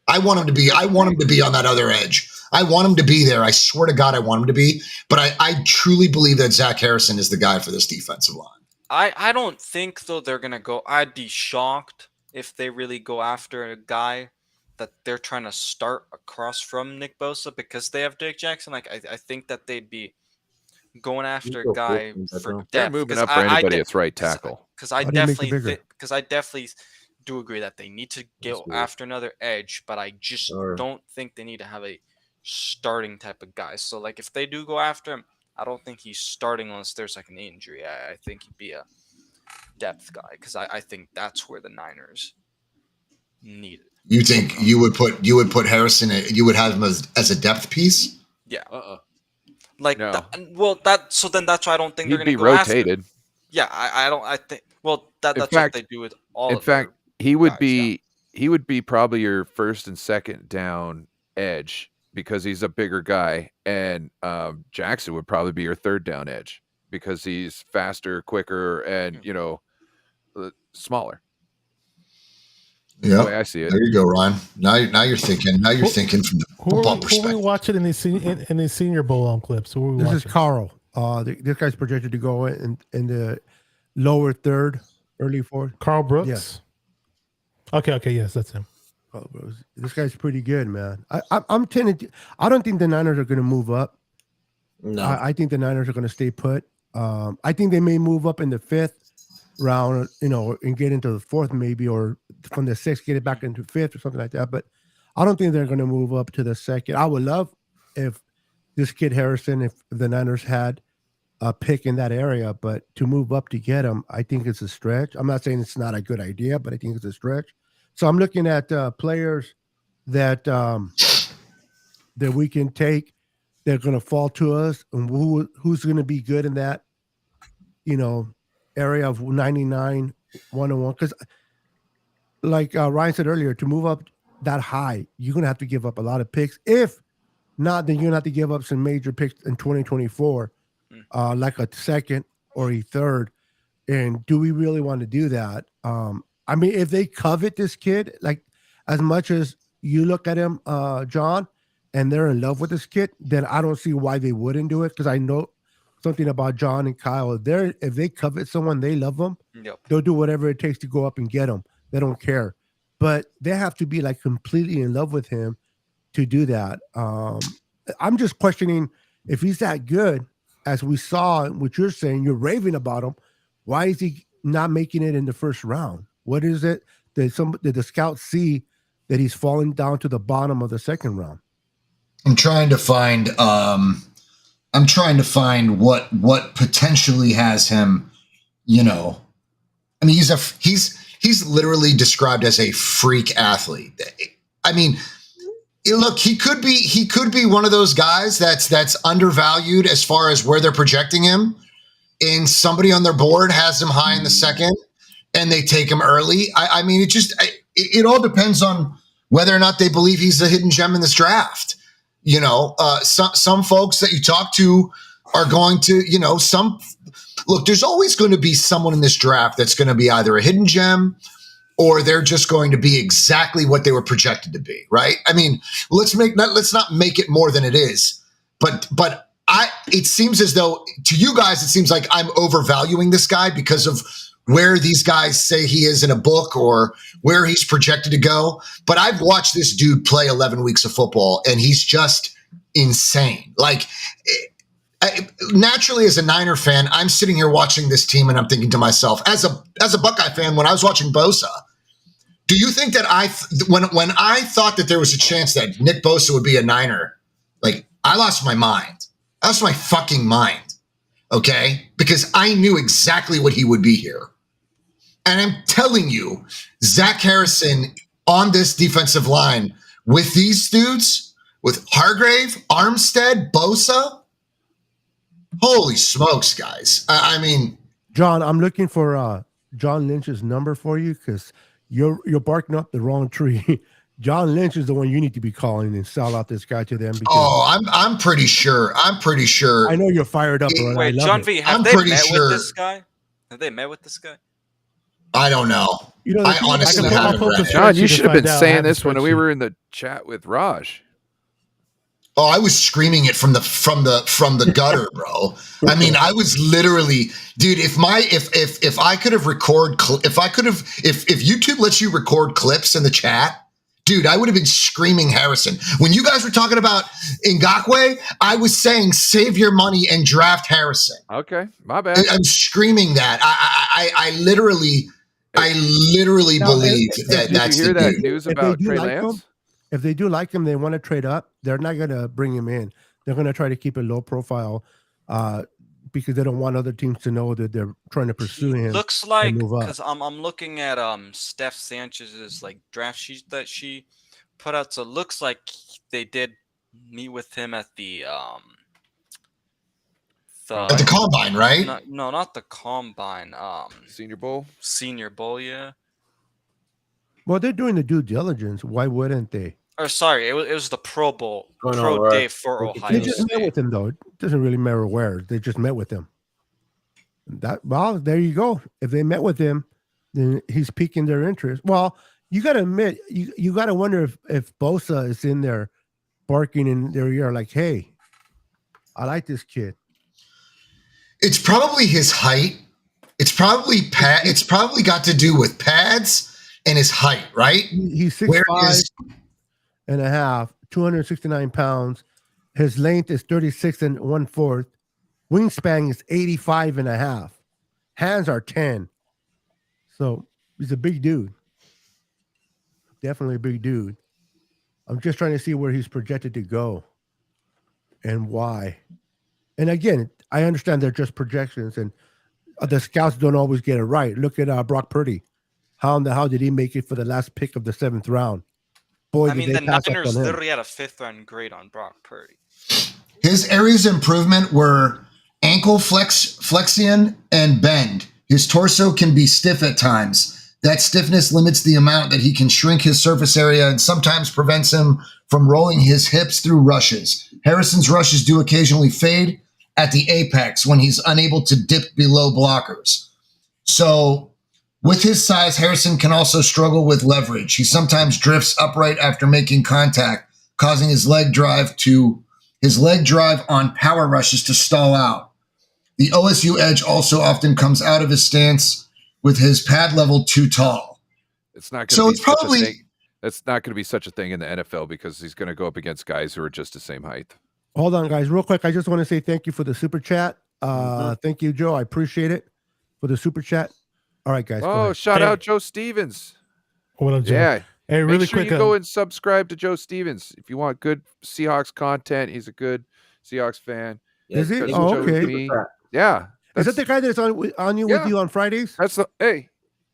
I want him to be on that other edge. I want him to be there. I swear to God, I want him to be. But I truly believe that Zach Harrison is the guy for this defensive line. I don't think though they're gonna go. I'd be shocked if they really go after a guy that they're trying to start across from Nick Bosa because they have Jake Jackson. Like I think that they'd be going after a guy for depth. They're moving up for anybody that's right tackle. Because I definitely do agree that they need to go after another edge, but I just don't think they need to have a starting type of guy. So like if they do go after him, I don't think he's starting unless there's like an injury. I think he'd be a depth guy because I think that's where the Niners need it. You think you would put Harrison? You would have him as a depth piece? Yeah. Like no. So then that's why I don't think they're going to be rotated. Yeah, I don't. I think. Well, that's fact, what they do with all. In fact, he would be probably your first and second down edge because he's a bigger guy, and Jackson would probably be your third down edge because he's faster, quicker, and smaller. Yeah, the way I see it. There you go, Ron. Now you're thinking. Now you're thinking from the football perspective. Who are we watching in these Senior Bowl clips? This is Carl. This guy's projected to go in the lower third, early fourth. Carl Brooks. Yes. Okay, yes, that's him. Oh, this guy's pretty good, man. I'm tending. I don't think the Niners are going to move up. No, I think the Niners are going to stay put. I think they may move up in the fifth round, and get into the fourth maybe, or from the sixth get it back into fifth or something like that. But I don't think they're going to move up to the second. I would love if this kid Harrison, if the Niners had a pick in that area, but to move up to get him, I think it's a stretch. I'm not saying it's not a good idea, but I think it's a stretch. So I'm looking at players that that we can take. They're going to fall to us, and who's going to be good in that, area of 99, 101. Because, like Ryan said earlier, to move up that high, you're going to have to give up a lot of picks. If not, then you're going to have to give up some major picks in 2024, like a second or a third. And do we really want to do that? I mean, if they covet this kid, like as much as you look at him, John, and they're in love with this kid, then I don't see why they wouldn't do it. Because I know something about John and Kyle. If they covet someone, they love them. Yep. They'll do whatever it takes to go up and get them. They don't care. But they have to be like completely in love with him to do that. I'm just questioning if he's that good, as we saw what you're saying. You're raving about him. Why is he not making it in the first round? What is it did the scouts see that he's falling down to the bottom of the second round? I'm trying to find what potentially has him, I mean, he's literally described as a freak athlete. I mean, look, he could be one of those guys that's undervalued as far as where they're projecting him, and somebody on their board has him high in the second and they take him early. I mean, it all depends on whether or not they believe he's a hidden gem in this draft. Some folks that you talk to are going to, look, there's always going to be someone in this draft that's going to be either a hidden gem or they're just going to be exactly what they were projected to be. Right. I mean, let's not make it more than it is. But it seems as though to you guys, it seems like I'm overvaluing this guy because of where these guys say he is in a book or where he's projected to go. But I've watched this dude play 11 weeks of football, and he's just insane. Like, naturally, as a Niner fan, I'm sitting here watching this team, and I'm thinking to myself, as a Buckeye fan, when I was watching Bosa, do you think that when I thought that there was a chance that Nick Bosa would be a Niner, like, I lost my mind. I lost my fucking mind, okay? Because I knew exactly what he would be here. And I'm telling you, Zach Harrison on this defensive line with these dudes, with Hargrave, Armstead, Bosa, holy smokes, guys. I mean, John, I'm looking for John Lynch's number for you because you're barking up the wrong tree. John Lynch is the one you need to be calling and sell out this guy to them. I'm pretty sure. I know you're fired up. Wait, John V, have they met with this guy? Have they met with this guy? I don't know. I honestly haven't read it. John, you should have been saying this when we were in the chat with Raj. Oh, I was screaming it from the gutter, bro. I mean, I was literally, dude. If I could have if YouTube lets you record clips in the chat, dude, I would have been screaming Harrison. When you guys were talking about Ngakoue, I was saying save your money and draft Harrison. Okay, my bad. I'm screaming that. I literally Now, believe that Did that's you hear the that dude. news if they about do Trey like Lance? him, if they do like him, they want to trade up. They're not going to bring him in. They're going to try to keep it low profile because they don't want other teams to know that they're trying to pursue him. Looks like, move up. because I'm looking at Steph Sanchez's like draft sheet that she put out. So it looks like they did meet with him at the At the combine, right? No, not the combine. Senior Bowl. Senior Bowl, yeah. Well, they're doing the due diligence. Why wouldn't they? Or sorry, it was the Pro Bowl, Going Pro on, Day right? for They Ohio They just met State. with him, though. It doesn't really matter where. They just met with him. Well, there you go. If they met with him, then he's piquing their interest. Well, you got to admit, you got to wonder if Bosa is in there barking in their ear like, hey, I like this kid. It's probably his height. It's probably It's probably got to do with pads and his height, right? He's Where 6'5" is- and a half, 269 pounds. His length is 36 1/4. Wingspan is 85 and a half. Hands are 10. So he's a big dude. Definitely a big dude. I'm just trying to see where he's projected to go and why. And again, I understand they're just projections and the scouts don't always get it right. Look at Brock Purdy. How did he make it for the last pick of the 7th round? Boy, I mean, the Niners literally had a 5th round grade on Brock Purdy. His areas of improvement were ankle flexion and bend. His torso can be stiff at times. That stiffness limits the amount that he can shrink his surface area and sometimes prevents him from rolling his hips through rushes. Harrison's rushes do occasionally fade at the apex when he's unable to dip below blockers. So with his size, Harrison can also struggle with leverage. He sometimes drifts upright after making contact, causing his leg drive on power rushes to stall out. The OSU edge also often comes out of his stance with his pad level too tall. It's not going to be it's probably such a thing. That's not going to be such a thing in the NFL because he's going to go up against guys who are just the same height. Hold on, guys. Real quick, I just want to say thank you for the super chat. Thank you, Joe. I appreciate it for the super chat. All right, guys. Oh, shout out Joe Stevens. What up, Joe? Yeah. Hey, really Make sure quick. you go and subscribe to Joe Stevens if you want good Seahawks content. He's a good Seahawks fan. Is he? Because of Oh, Joe okay. me. Yeah. Is that the guy that's on you with you on Fridays? That's the hey.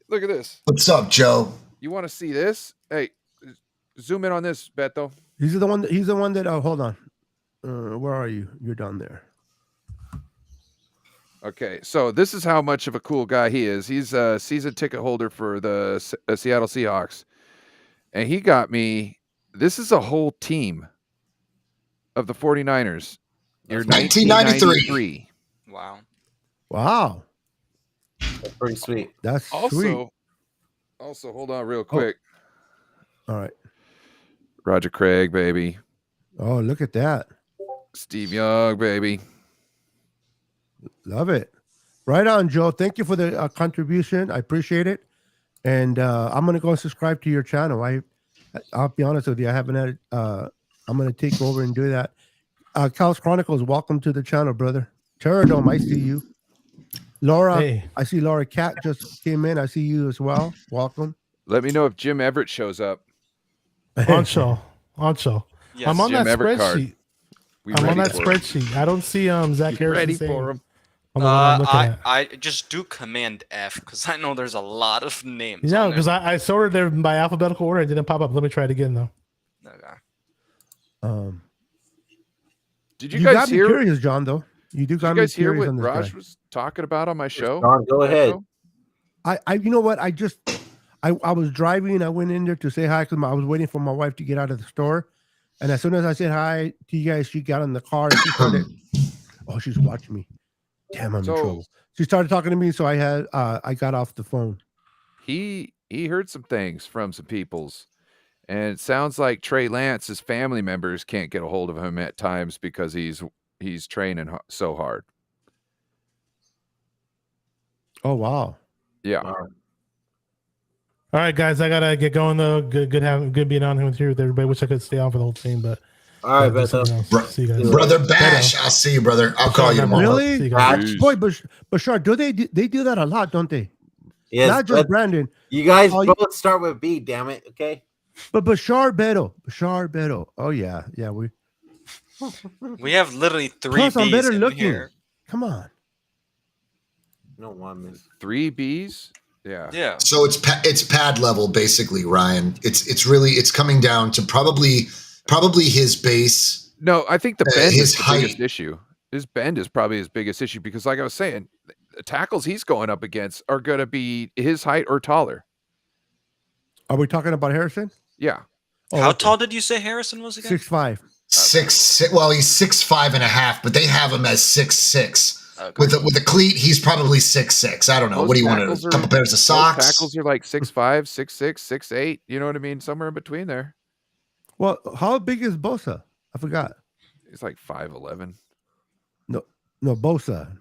Look at this. What's up, Joe? You want to see this? Hey, zoom in on this, Beto. He's the one that hold on. Where are you? You're down there. Okay, so this is how much of a cool guy he is. He's a season ticket holder for the Seattle Seahawks. And he got me, this is a whole team of the 49ers. Year 1993. Wow. Wow. That's pretty sweet. That's sweet. Also, hold on real quick. All right. Roger Craig, baby. Oh, look at that. Steve Young, baby. Love it. Right on, Joe. Thank you for the contribution. I appreciate it. And I'm going to go subscribe to your channel. I'll be honest with you. I haven't had I'm going to take over and do that. Cal's Chronicles, welcome to the channel, brother. Terradome, I see you. Laura, Hey. I see Laura Cat just came in. I see you as well. Welcome. Let me know if Jim Everett shows up. Ancho. Yes, I'm on Jim that Everett card. spreadsheet. We I'm on ready that for him. spreadsheet. I don't see Zach Harrison. Ready saying- for him. on the one I'm looking at. I just do Command F because I know there's a lot of names. Yeah, on because I sorted them by alphabetical order. It didn't pop up. Let me try it again, though. there. Okay. Did You you guys got me hear? curious, John, though. You do Did got you me guys hear curious what on this Raj guy. was talking about on my show? John, go ahead. I you know what? I was driving. I went in there to say hi because I was waiting for my wife to get out of the store. And as soon as I said hi to you guys, she got in the car and she started. Oh, she's watching me. Damn, I'm So- in trouble. She started talking to me, so I got off the phone. He heard some things from some peoples, And it sounds like Trey Lance's family members can't get a hold of him at times because he's training so hard. Oh wow. Yeah. All right, guys, I gotta get going though. Good being on here with everybody. Wish I could stay on for the whole thing, but All right, Beto. See you guys. Brother Bash, I'll see you, brother. I'll call you tomorrow. Really? See you guys. Boy, Bashar, they do that a lot, don't they? Yes, Not just but Brandon. you guys Oh, both start with B, damn it. Okay. But Bashar Beto. Oh yeah. We have literally 3 Plus, I'm Bs better in looking. here. Come on. No one. 3 Bs? Yeah. Yeah. So it's pad level basically, Ryan. It's coming down to probably his base. No, I think the bend his is the height. biggest issue. His bend is probably his biggest issue because, like I was saying, the tackles he's going up against are going to be his height or taller. Are we talking about Harrison? Yeah. Oh, How okay. tall did you say Harrison was again? 6'5". 6'6". Well, he's 6'5.5", but they have him as 6'6". Okay. With a cleat, he's probably 6'6". I don't know. Most What do you want? tackles A couple pairs of most socks? Tackles are like 6'5", 6'6", 6'8". You know what I mean? Somewhere in between there. Well, how big is Bosa? I forgot. He's like 5'11". No, Bosa.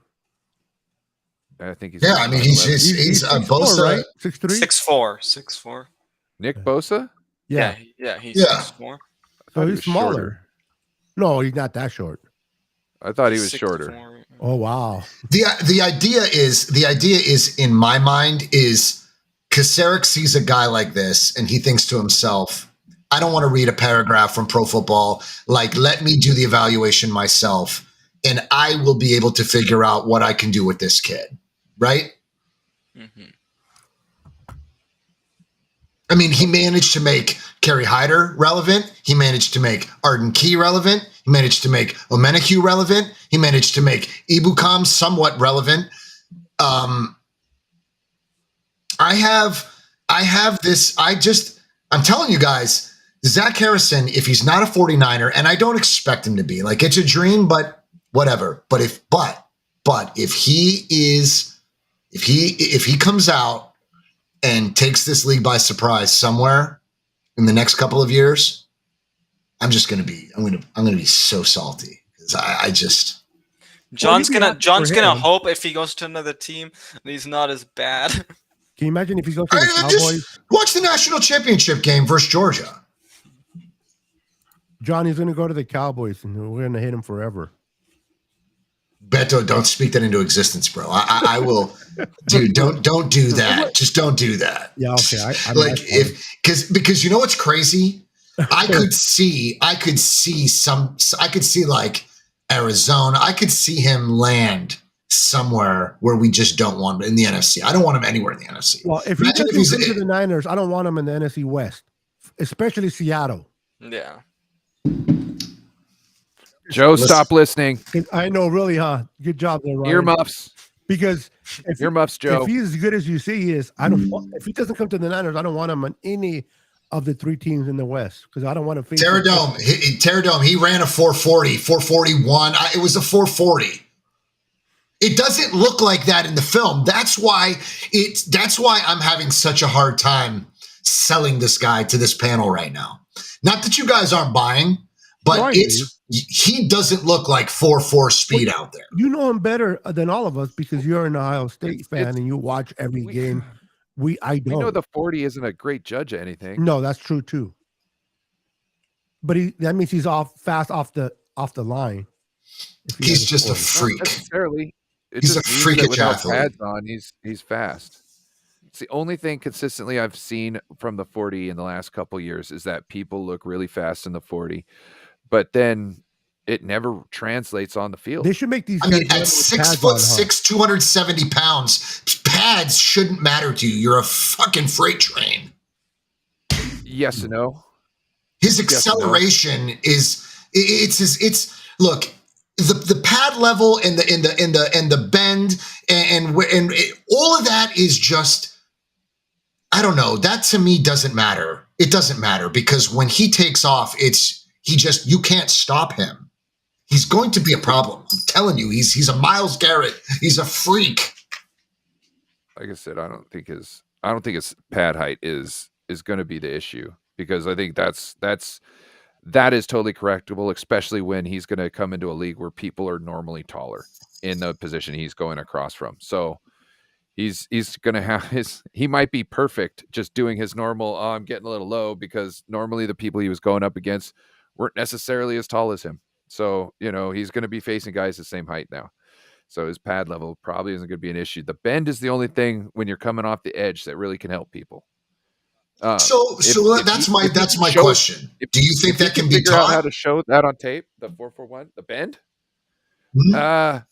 I think he's. Yeah, like I mean 5'11". he's 6'4", Bosa. right? 6'3". 6'4". Nick Bosa. Yeah. He's Yeah. 6'4". So he he's was smaller. shorter. No, he's not that short. I thought he was 6'4". shorter. Oh wow. The idea is in my mind is Kasarik sees a guy like this and he thinks to himself, I don't want to read a paragraph from Pro Football. Like, let me do the evaluation myself and I will be able to figure out what I can do with this kid. Right? Mm-hmm. I mean, he managed to make Kerry Hyder relevant. He managed to make Arden Key relevant. He managed to make Omenekhu relevant. He managed to make Ibukam somewhat relevant. I have this. I'm telling you guys, Zach Harrison, if he's not a 49er, and I don't expect him to be, like, it's a dream, but whatever. But if he comes out and takes this league by surprise somewhere in the next couple of years, I'm gonna be so salty because I just. John's Well, gonna hope if he goes to another team that he's not as bad. Can you imagine if he goes to the Cowboys? Just watch the national championship game versus Georgia. Johnny's going to go to the Cowboys, and we're going to hit him forever. Beto, don't speak that into existence, bro. I will, dude. Don't do that. Just don't do that. Yeah, okay. Because you know what's crazy? I could see like Arizona. I could see him land somewhere where we just don't want him in the NFC. I don't want him anywhere in the NFC. Well, if he Imagine doesn't come to the Niners, I don't want him in the NFC West, especially Seattle. Yeah. Joe, stop listening. I know, really, huh? Good job there, Ryan. Earmuffs. Because Earmuffs, Joe. if he's as good as you say he is, if he doesn't come to the Niners, I don't want him on any of the 3 teams in the West because I don't want to face Terradome. He ran a 440, 441. It was a 440. It doesn't look like that in the film. That's why I'm having such a hard time selling this guy to this panel right now. Not that you guys aren't buying, but he doesn't look like 4.4 speed out there. You know him better than all of us because you're an Ohio State fan and you watch every game. I don't. We know the 40 isn't a great judge of anything. No, that's true too. But that means he's fast off the line. He's just a freak. Not necessarily. He's a freakish athlete. Pads on, he's fast. It's the only thing consistently I've seen from the 40 in the last couple years is that people look really fast in the 40, but then it never translates on the field. They should make these. I mean, at 6'6", 270 pounds, pads shouldn't matter to you. You're a fucking freight train. Yes and no. His acceleration it's look. The pad level and the bend and all of that is just, I don't know. That to me doesn't matter. It doesn't matter because when he takes off, you can't stop him. He's going to be a problem. I'm telling you, he's a Myles Garrett. He's a freak. Like I said, I don't think his pad height is going to be the issue. because I think that is totally correctable, especially when he's going to come into a league where people are normally taller in the position he's going across from. So he's going to have he might be perfect just doing his normal, oh, I'm getting a little low, because normally the people he was going up against weren't necessarily as tall as him. So, he's going to be facing guys the same height now. So his pad level probably isn't going to be an issue. The bend is the only thing when you're coming off the edge that really can help people. That's my question. Do you think that can be figure out taught? how to show that on tape? The 4-4-1, the bend? Mhm.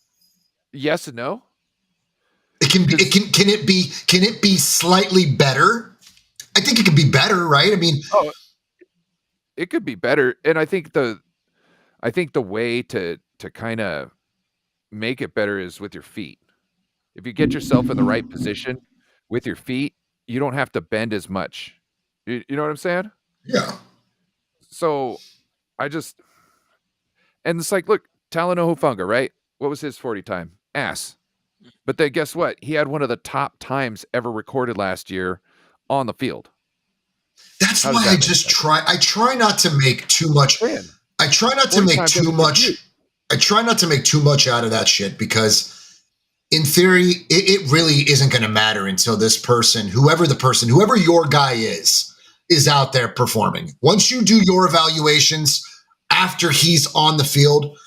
Yes and no. It can be. Can it be slightly better? I think it could be better, right? I mean, it could be better, and I think the way to kind of make it better is with your feet. If you get yourself in the right position with your feet, you don't have to bend as much. You know what I'm saying? Yeah. So and it's like, look, Talanoa Hufanga, right? What was his 40 time? Ass. But then guess what? He had one of the top times ever recorded last year on the field. That's why I try not to make too much. I try not to make too much. I try not to make too much out of that shit, because in theory, it really isn't going to matter until this person, whoever your guy is out there performing. Once you do your evaluations after he's on the field,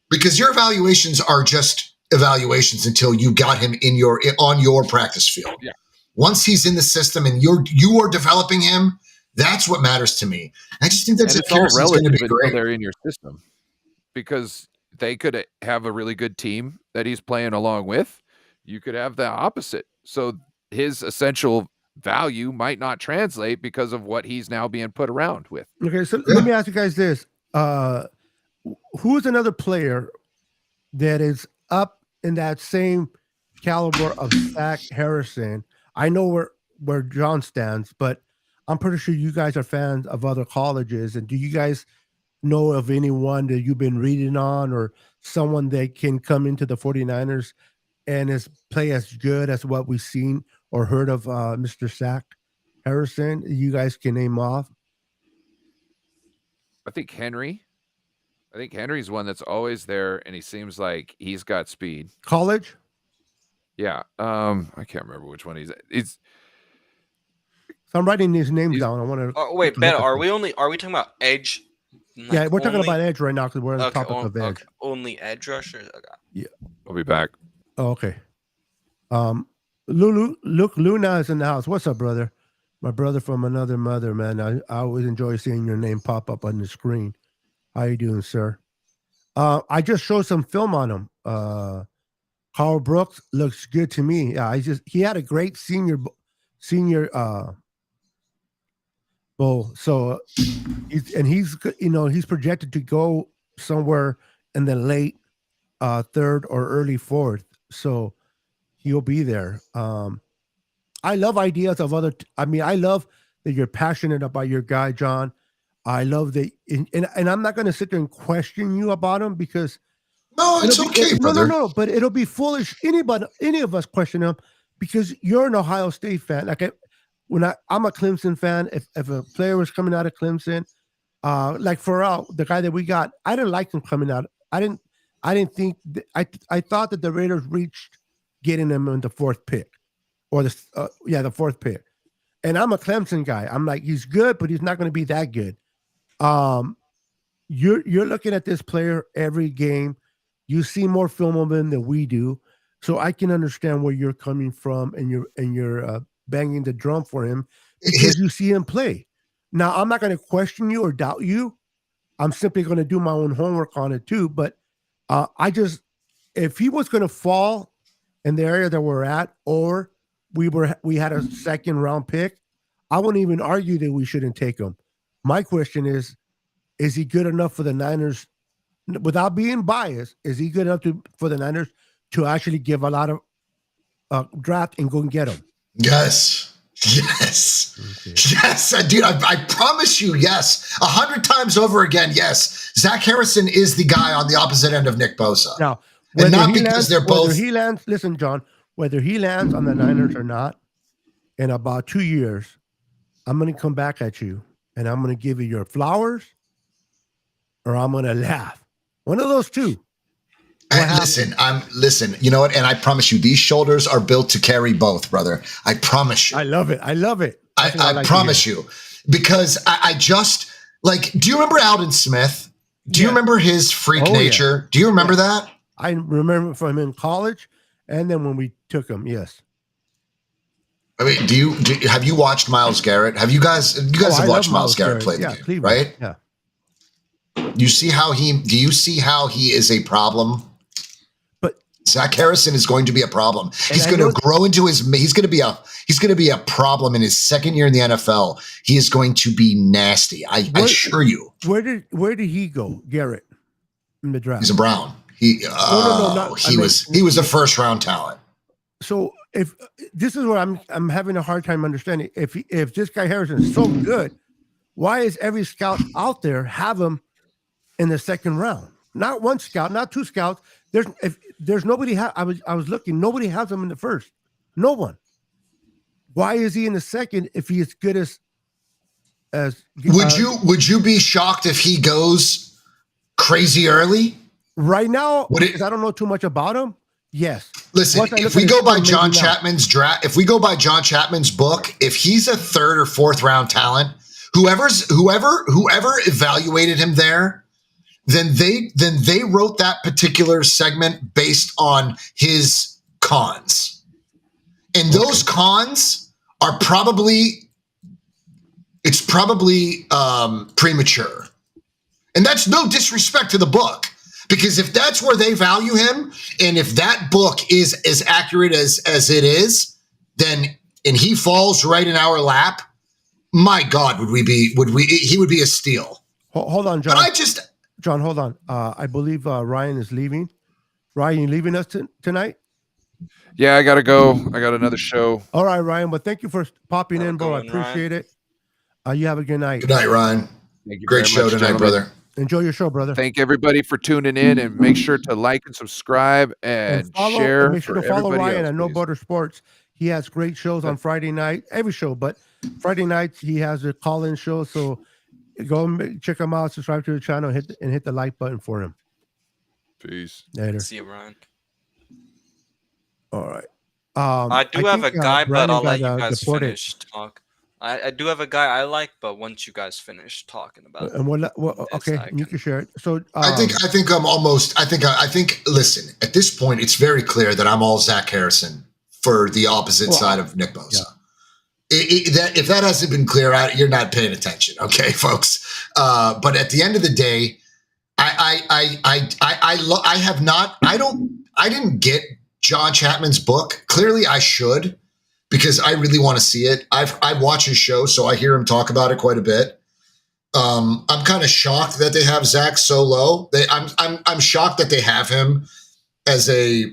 because your evaluations are just evaluations until you got him on your practice field. Yeah. Once he's in the system and you are developing him, that's what matters to me. I just think that's all relative going to be until great. they're in your system, because they could have a really good team that he's playing along with. You could have the opposite. So his essential value might not translate because of what he's now being put around with. Okay, so let me ask you guys this. Who's another player that is up in that same caliber of Zach Harrison? I know where John stands, but I'm pretty sure you guys are fans of other colleges. And do you guys know of anyone that you've been reading on, or someone that can come into the 49ers and play as good as what we've seen or heard of Mr. Zach Harrison? You guys can name off. I think Henry's one that's always there, and he seems like he's got speed. College? Yeah. I can't remember which one he's So I'm writing these names down. I want to. Wait, Ben, are we talking about edge? Like, yeah, we're talking about edge right now because we're on the topic of edge. Okay. Only edge rushers? Okay. Yeah. I'll be back. Oh, okay. Luke Luna is in the house. What's up, brother? My brother from another mother, man. I always enjoy seeing your name pop up on the screen. How you doing, sir? I just showed some film on him. Carl Brooks looks good to me. Yeah, he had a great senior bowl. So he's projected to go somewhere in the late third or early fourth. So he'll be there. I love ideas of I love that you're passionate about your guy, John. I love that, and I'm not going to sit there and question you about him, because no, it's okay, brother. No, but it'll be foolish. Any of us question him, because you're an Ohio State fan. Like I'm a Clemson fan. If a player was coming out of Clemson, like Farrell, the guy that we got, I didn't like him coming out. I didn't think I thought that the Raiders reached getting him in the fourth pick, or the fourth pick. And I'm a Clemson guy. I'm like, he's good, but he's not going to be that good. You're looking at this player every game. You see more film of him than we do, so I can understand where you're coming from, and you're banging the drum for him because you see him play. Now, I'm not going to question you or doubt you. I'm simply going to do my own homework on it too. But if he was going to fall in the area that we're at, or we had a second round pick, I wouldn't even argue that we shouldn't take him. My question is he good enough for the Niners? Without being biased, is he good enough for the Niners to actually give a lot of draft and go and get him? Yes. Okay. Yes, dude. I promise you, yes. 100 times over again, yes. Zach Harrison is the guy on the opposite end of Nick Bosa. Now, and not because they're both. Listen, John, whether he lands on the Niners or not, in about 2 years, I'm going to come back at you and I'm going to give you your flowers or I'm going to laugh. One of those two. Listen, you know what? And I promise you, these shoulders are built to carry both, brother. I promise you. I love it. I promise you. Because I just like, do you remember Alden Smith? Do you remember his freak nature? Yeah. Do you remember that? I remember from in college and then when we took him, yes. I mean, have you watched Myles Garrett? You guys have watched Myles Garrett play the game, Cleveland. Right? Yeah. Do you see how he is a problem? But Zach Harrison is going to be a problem. He's going to grow into he's going to be a problem in his second year in the NFL. He is going to be nasty. I assure you. Where did he go, Garrett, in the draft? He's a Brown. He was a first round talent. So if this is what I'm having a hard time understanding. If this guy Harrison is so good, why is every scout out there have him in the second round? Not one scout, not two scouts. There's nobody. I was looking. Nobody has him in the first. No one. Why is he in the second if he's as good as? Would you be shocked if he goes crazy early? Right now, because I don't know too much about him. Yes. Listen, if we go by John Chapman's draft, if we go by John Chapman's book, if he's a third or fourth round talent, whoever evaluated him there, then they wrote that particular segment based on his cons. And those cons are probably premature. And that's no disrespect to the book. Because if that's where they value him, and if that book is as accurate as it is, then and he falls right in our lap, my God, he would be a steal. Hold on, John. But John, hold on. I believe Ryan is leaving. Ryan, you leaving us tonight? Yeah, I gotta go. I got another show. All right, Ryan. But thank you for popping in, bro. I appreciate it. You have a good night. Good night, Ryan. Great show tonight, brother. Enjoy your show, brother. Thank everybody for tuning in, and make sure to like and subscribe and share. And make sure to follow Ryan else, at No Butter Sports. He has great shows on Friday night, every show, but Friday nights he has a call-in show. So go and check him out, subscribe to the channel, hit the like button for him. Peace. Later. See you, Ryan. All right. I do have a guy, but I'll let you guys finish talk. I do have a guy I like, but once you guys finish talking about and okay, you can share it. So I think listen, at this point it's very clear that I'm all Zach Harrison for the opposite side of Nick Bosa. Yeah. If that hasn't been clear, you're not paying attention, okay, folks. But at the end of the day, I didn't get John Chapman's book. Clearly, I should, because I really want to see it. I watch his show, so I hear him talk about it quite a bit. I'm kind of shocked that they have Zach so low. I'm shocked that they have him as a.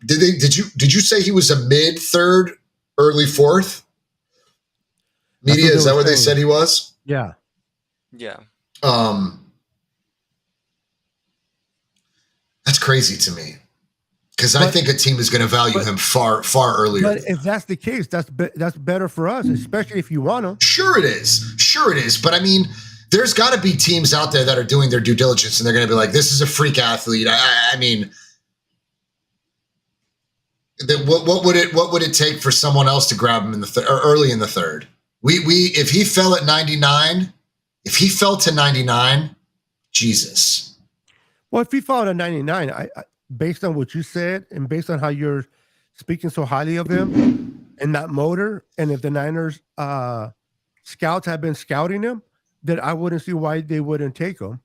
Did you say he was a mid third, early fourth? Media, is that what they said he was? Yeah. Yeah. That's crazy to me, because I think a team is going to value him far earlier. But if that's the case, that's better for us, especially if you want him. Sure it is. But I mean, there's got to be teams out there that are doing their due diligence, and they're going to be like, "This is a freak athlete." I mean, what would it take for someone else to grab him in the or early in the third? If he fell at 99, if he fell to 99, Jesus. Well, if he fell at 99, I based on what you said and based on how you're speaking so highly of him and that motor, and if the Niners scouts have been scouting him, then I wouldn't see why they wouldn't take him,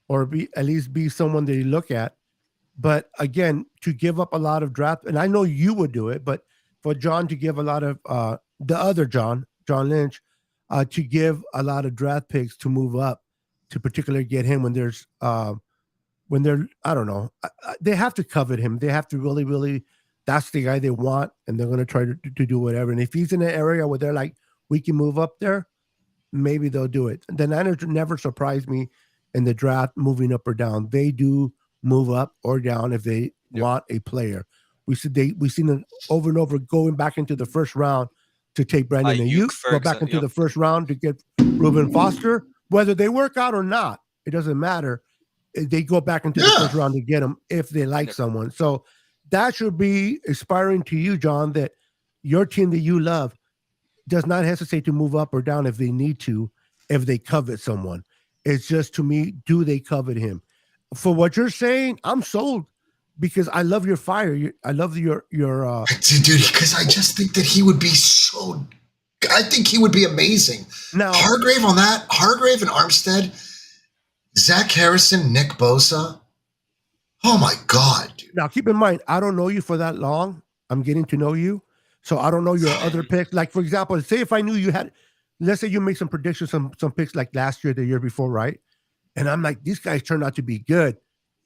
or at least be someone they look at. But again, to give up a lot of draft, and I know you would do it, but for John to give a lot of the other John Lynch, to give a lot of draft picks to move up to particularly get him when there's when they're, I don't know, they have to covet him. They have to really, that's the guy they want, and they're going to try to do whatever. And if he's in an area where they're like, we can move up there, maybe they'll do it. The Niners never surprise me in the draft moving up or down. They do move up or down if they want a player. We've seen them over and over going back into the first round to take Brandon and you go back into the first round to get Reuben Foster. Whether they work out or not, it doesn't matter. They go back into the first round to get them if they like someone. So that should be inspiring to you, John, that your team that you love does not hesitate to move up or down if they need to, if they covet someone. It's just, to me, do they covet him? For what you're saying, I'm sold because I love your fire. I love your dude, because I just think that he would be so, I think he would be amazing. Now, Hargrave on that, Hargrave and Armstead, Zach Harrison, Nick Bosa. Oh my God, dude. Now keep in mind, I don't know you for that long. I'm getting to know you. So I don't know your other picks. Like, for example, say if I knew you had, let's say you make some predictions, some picks like last year, the year before, right? And I'm like, these guys turned out to be good.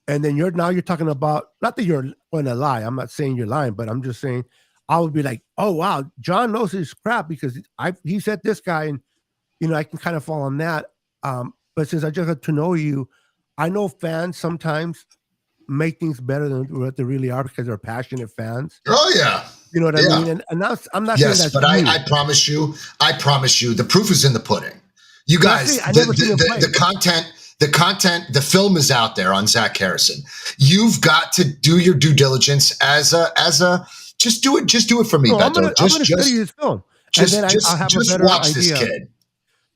And then you're talking about, not that you're going to lie. I'm not saying you're lying, but I'm just saying I would be like, oh, wow, John knows his crap because he said this guy, and, I can kind of fall on that. But since I just got to know you, I know fans sometimes make things better than what they really are because they're passionate fans. Oh, yeah. You know what I mean? And that's, I'm not saying that's but I promise you, the proof is in the pudding. You guys, the content, the film is out there on Zach Harrison. You've got to do your due diligence as a, just do it for me, Beto. I'm going to study his film. And then I'll have a better watch idea. This kid.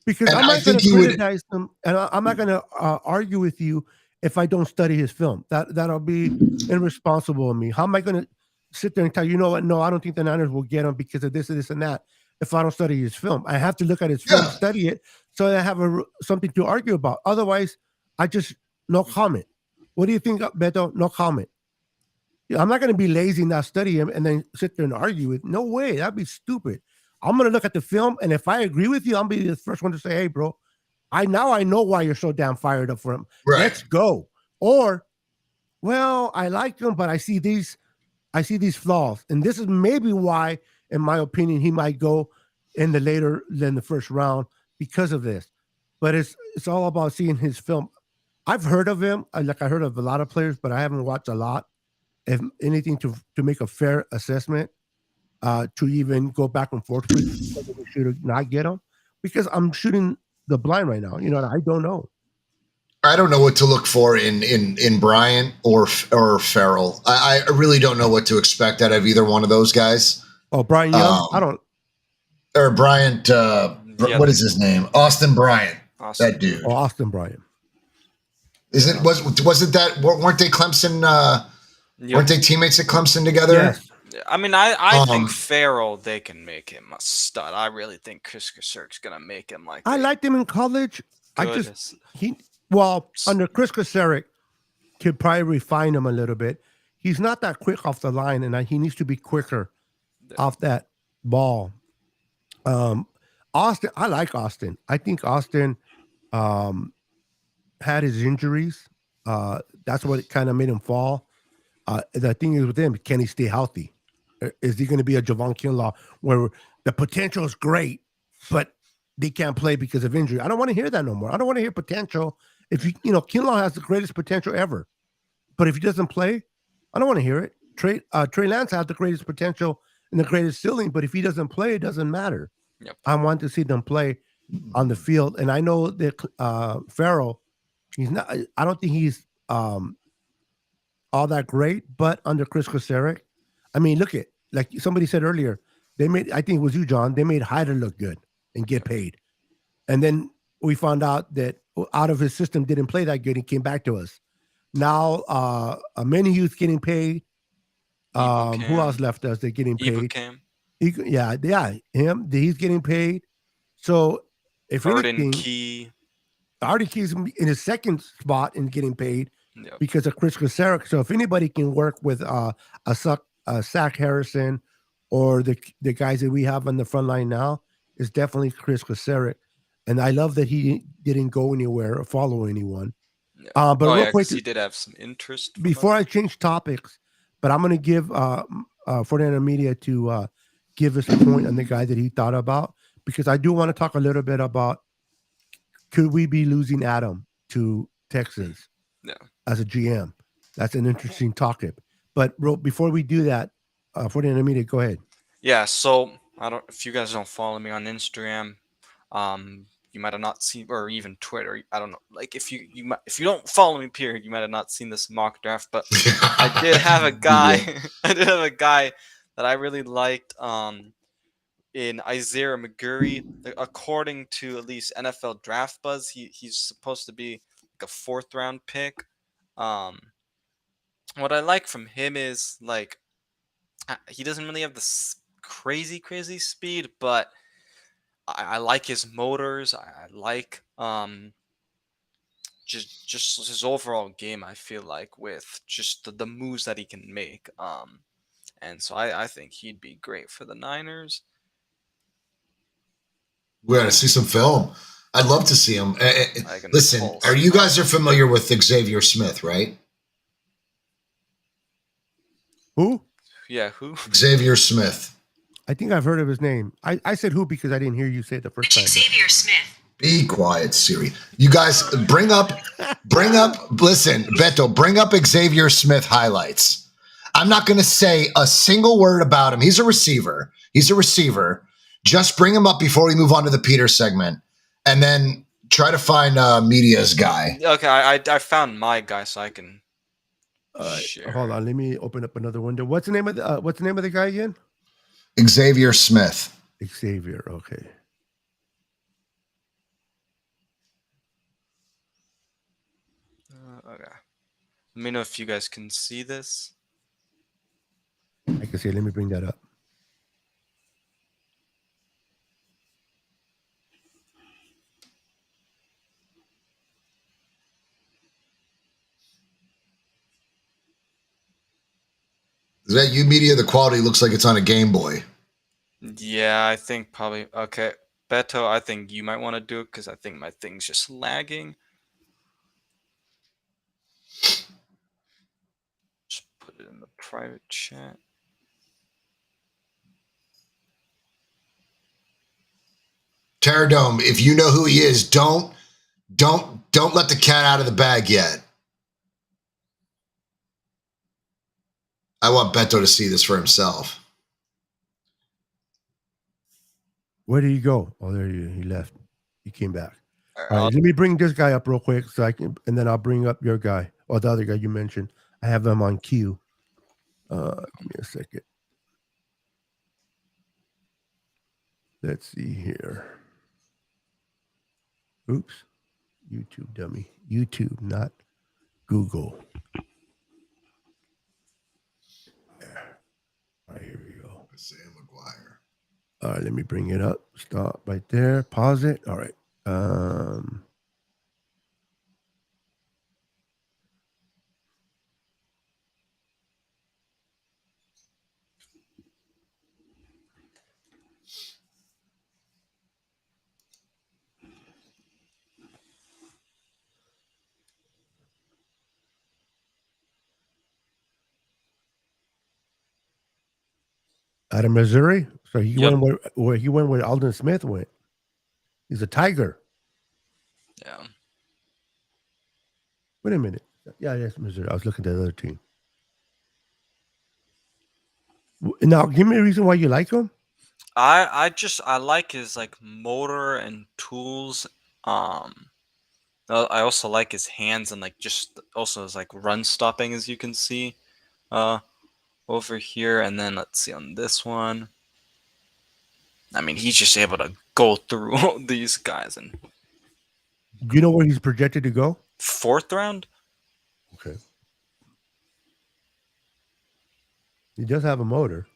Because I'm not going to criticize him, and I'm not going to argue with you if I don't study his film. That'll be irresponsible of me. How am I going to sit there and tell you, know what? No, I don't think the Niners will get him because of this and this and that. If I don't study his film, I have to look at his film, study it, so that I have something to argue about. Otherwise, I just no comment. What do you think, Beto? No comment. I'm not going to be lazy and not study him and then sit there and argue with. No way, that'd be stupid. I'm going to look at the film, and if I agree with you, I'll be the first one to say, hey, bro, I know why you're so damn fired up for him. Right. Let's go. Or, well, I like him, but I see these flaws. And this is maybe why, in my opinion, he might go in the later than the first round because of this. But it's all about seeing his film. I've heard of him. I heard of a lot of players, but I haven't watched a lot. If anything, to make a fair assessment. To even go back and forth with whether we should not get him, because I'm shooting the blind right now. I don't know. I don't know what to look for in Bryant or Farrell. I really don't know what to expect out of either one of those guys. Oh, Brian Young? I don't. Or Bryant. What is his name? Austin Bryant. That dude. Oh, Austin Bryant. Wasn't that? Weren't they Clemson? Weren't they teammates at Clemson together? Yes. I mean, I think Farrell, they can make him a stud. I really think Chris Kosirk's gonna make him like. I liked him in college. Good. Under Chris Kosirk, could probably refine him a little bit. He's not that quick off the line, and he needs to be quicker off that ball. Austin, I like Austin. I think Austin had his injuries. That's what kind of made him fall. The thing is with him, can he stay healthy? Is he going to be a Javon Kinlaw where the potential is great, but they can't play because of injury? I don't want to hear that no more. I don't want to hear potential. If Kinlaw has the greatest potential ever, but if he doesn't play, I don't want to hear it. Trey Lance has the greatest potential and the greatest ceiling, but if he doesn't play, it doesn't matter. Yep. I want to see them play on the field, and I know that Farrell, he's not. I don't think he's all that great, but under Chris Kosirk, I mean, look at, like somebody said earlier, they made, I think it was you, John, they made Hyder look good and get paid. And then we found out that out of his system didn't play that good. He came back to us. Now, Menahue's getting paid. Who else left us? They're getting paid. Him. He's getting paid. So if Arden Key is in his second spot and getting paid because of Chris Kosirk. So if anybody can work with Zach Harrison or the guys that we have on the front line now, is definitely Chris Kosirk. And I love that he didn't go anywhere or follow anyone. Yeah. But real quick, he did have some interest. Before I change topics, but I'm going to give Fernando Media to give us a point on the guy that he thought about, because I do want to talk a little bit about, could we be losing Adam to Texans as a GM? That's an interesting topic. But before we do that, Fernando Media, go ahead. Yeah, so if you guys don't follow me on Instagram, you might have not seen, or even Twitter. I don't know. Like if if you don't follow me, period, you might have not seen this mock draft. But I did have a guy. I did have a guy that I really liked. In Isaiah McGurry, according to at least NFL Draft Buzz, he's supposed to be like a 4th-round pick. Um, what I like from him is like he doesn't really have the crazy speed, but I like his motors. I like just his overall game. I feel like with just the moves that he can make. And so I think he'd be great for the Niners. We got to see some film. I'd love to see him. Listen, are you guys are familiar with Xavier Smith, right? Who? Yeah, who? Xavier Smith. I think I've heard of his name. I said who because I didn't hear you say it the first time. Xavier Smith. Be quiet, Siri. You guys bring up, listen, Beto, bring up Xavier Smith highlights. I'm not going to say a single word about him. He's a receiver. Just bring him up before we move on to the Peter segment. And then try to find Media's guy. Okay, I found my guy, so I can share. Hold on, let me open up another window. What's the name of the guy again? Xavier Smith. Xavier, okay. Okay. Let me know if you guys can see this. I can see it. Let me bring that up. Is that you, Media? The quality looks like it's on a Game Boy. Yeah, I think probably. Okay, Beto, I think you might want to do it because I think my thing's just lagging. Just put it in the private chat. Terradome, if you know who he is, don't let the cat out of the bag yet. I want Beto to see this for himself. Where did he go? Oh, there he left. He came back. All All right, let me bring this guy up real quick so I can, and then I'll bring up your guy or the other guy you mentioned. I have them on queue. Give me a second. Let's see here. Oops. YouTube dummy. YouTube, not Google. There. All right, here we go. Sam McGuire. All right, let me bring it up. Stop right there. Pause it. All right. Out of Missouri, so he went where he went where Alden Smith went. He's a Tiger. Yeah. Wait a minute. Yeah, yes, Missouri. I was looking at the other team. Now, give me a reason why you like him. I like his like motor and tools. I also like his hands and like just also his like run stopping, as you can see over here. And then let's see on this one. I mean, he's just able to go through all these guys. And do you know where he's projected to go? 4th round. Okay. He does have a motor.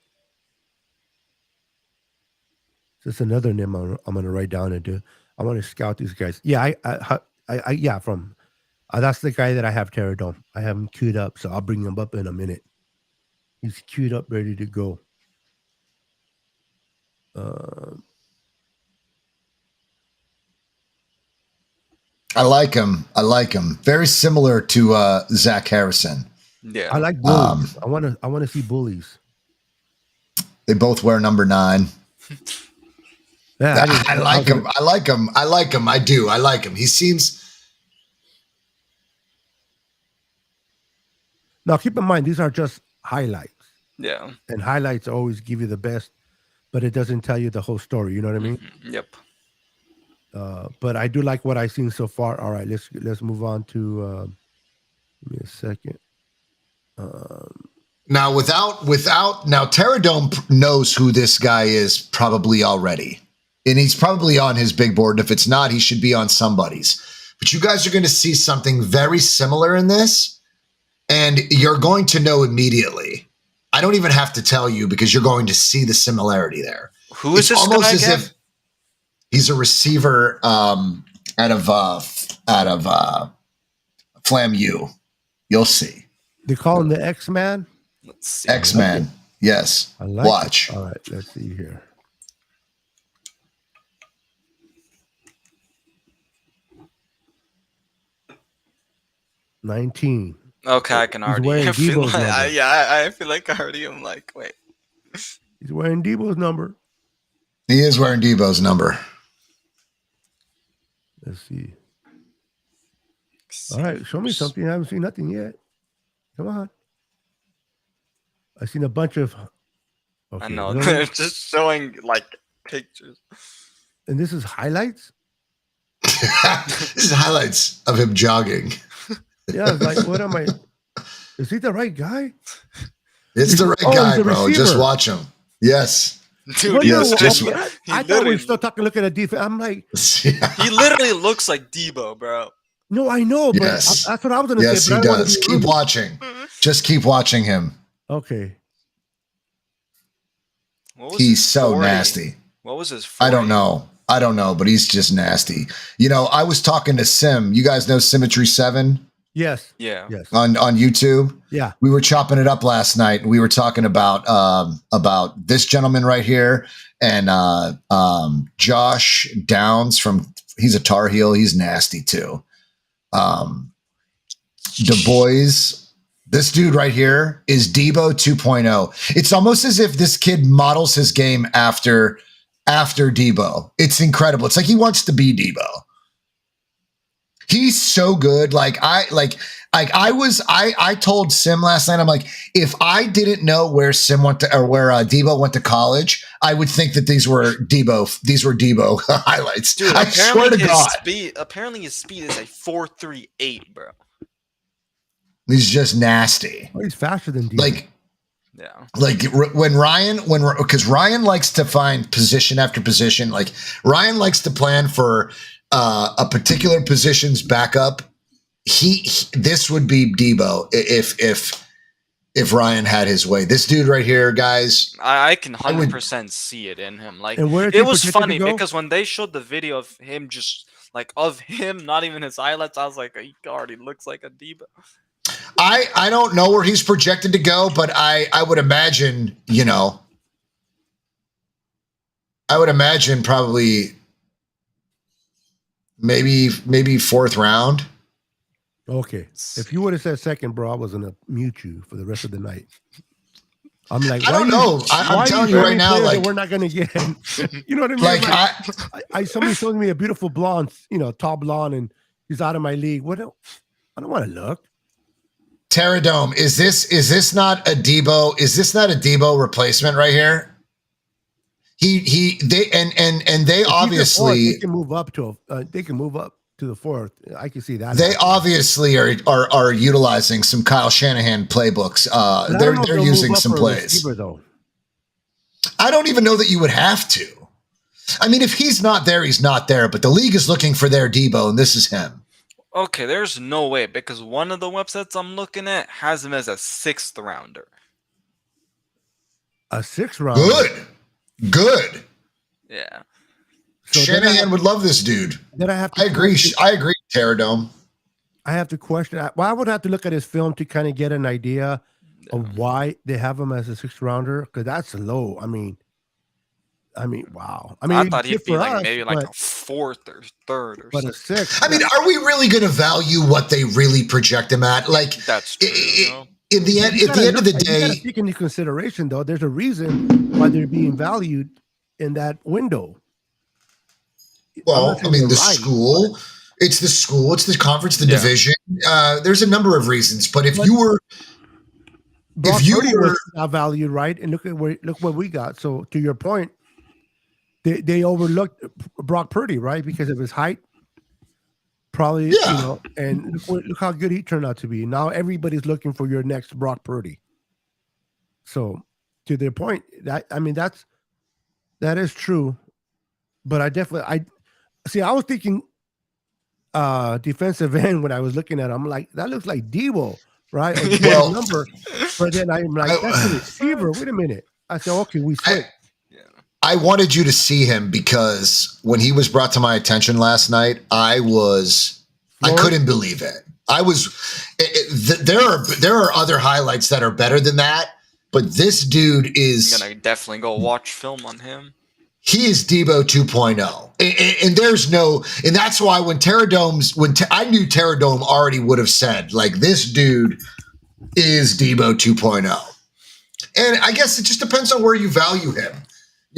Just another name I'm going to write down and do. I want to scout these guys. Yeah, yeah, from that's the guy that I have, Terradome. I have him queued up, so I'll bring him up in a minute. He's queued up, ready to go. I like him. Very similar to Zach Harrison. Yeah, I like bullies. I want to see bullies. They both wear number 9. Yeah, I like him. I do. I like him. He seems. Now, keep in mind, these are just highlights. Yeah. And highlights always give you the best but it doesn't tell you the whole story. You know what I mean? Yep. But I do like what I've seen so far. All right, let's move on to. Give me a second. Now, without now, Terradome knows who this guy is probably already, and he's probably on his big board. If it's not, he should be on somebody's. But you guys are going to see something very similar in this, and you're going to know immediately. I don't even have to tell you because you're going to see the similarity there. Who is this almost guy as again? if he's a receiver out of FlamU. You'll see. They call him the X-Man. Let's see. X-Man. Yes. I like Watch. it. All right, let's see here. $19. Okay, I can He's already. wearing I feel Debo's like, number. I feel like I already am like, wait. He's wearing Debo's number. He is wearing Debo's number. Let's see. All right, show me something. I haven't seen nothing yet. Come on. I've seen a bunch of. Okay, I know really? they're just showing like pictures. And this is highlights. This is highlights of him jogging. Yeah, it's like, what am I? Is he the right guy? It's the right Oh, guy, he's a bro. Just receiver. watch him. Yes. Dude, Well, he, yes, no, just- I thought we were still talking. Look at a defense. I'm like, he literally looks like Debo, bro. no, I know, but Yes. that's what I was going to Yes, say. he But I don't wanna does. be Keep rude. watching. Just keep watching him. Okay. What was He's his so 40? nasty. What was his? I 40? don't know, but he's just nasty. You know, I was talking to Sim. You guys know Symmetry 7 Yes. Yeah. Yes. on YouTube? Yeah. We were chopping it up last night. We were talking about this gentleman right here and Josh Downs he's a Tar Heel. He's nasty too. Du Bois, this dude right here is Debo 2.0. It's almost as if this kid models his game after Debo. It's incredible. It's like he wants to be Debo. He's so good. I told Sim last night, I'm like, if I didn't know where Sim went to, or where Debo went to college, I would think that these were Debo highlights. Dude, I swear to God. Apparently his speed is like 4.38, bro. He's just nasty. Oh, he's faster than Debo. Because Ryan likes to find position after position. Like Ryan likes to plan for a particular position's backup. This would be Debo if Ryan had his way. This dude right here, guys. I can 100% see it in him. Like And where is he it was projected to funny go? because when they showed the video of him, just like of him, not even his highlights, I was like, he already looks like a Debo. I don't know where he's projected to go, but I would imagine, probably maybe fourth round. Okay. If you would have said second, bro, I was going to mute you for the rest of the night. I'm like, I don't know. I'm telling you right now, like we're not going to get, you know what I mean? Like somebody showed me a beautiful blonde, tall blonde, and he's out of my league. I don't want to look. Terradome, is this not a Debo? Is this not a Debo replacement right here? They obviously they can move up to the fourth. I can see that. They obviously are utilizing some Kyle Shanahan playbooks. They're using some plays. Though. I don't even know that you would have to. I mean, if he's not there, he's not there. But the league is looking for their Debo, and this is him. Okay, there's no way because one of the websites I'm looking at has him as a 6th rounder. A 6th rounder. Good. Yeah. So Shanahan would love this dude. Then I agree, Terradome. I have to question. I would have to look at his film to kind of get an idea of why they have him as a 6th rounder, because that's low. I mean, wow. I thought he'd be like maybe like a 4th or 3rd or something. A 6th. I mean, are we really going to value what they really project him at? Like that's true. In the end, at the end of the day, you got to take into consideration though. There's a reason why they're being valued in that window. Well, I mean, school. It's the school. It's the conference. The division. There's a number of reasons, but if you were not valued, right? And look what we got. So to your point, they overlooked Brock Purdy, right? Because of his height. Probably, Yeah. And look how good he turned out to be. Now everybody's looking for your next Brock Purdy. So, to their point, that is true. But I was thinking defensive end when I was looking at him. I'm like, that looks like Debo, right? Or Well, number. But then I'm like, that's a receiver. Wait a minute. I said, okay, we switch. I wanted you to see him because when he was brought to my attention last night, I couldn't believe it. There are other highlights that are better than that, but this dude is. I'm gonna definitely go watch film on him. He is Debo 2.0. And there's no, and that's why when I knew Terradome already would have said, like, this dude is Debo 2.0. And I guess it just depends on where you value him.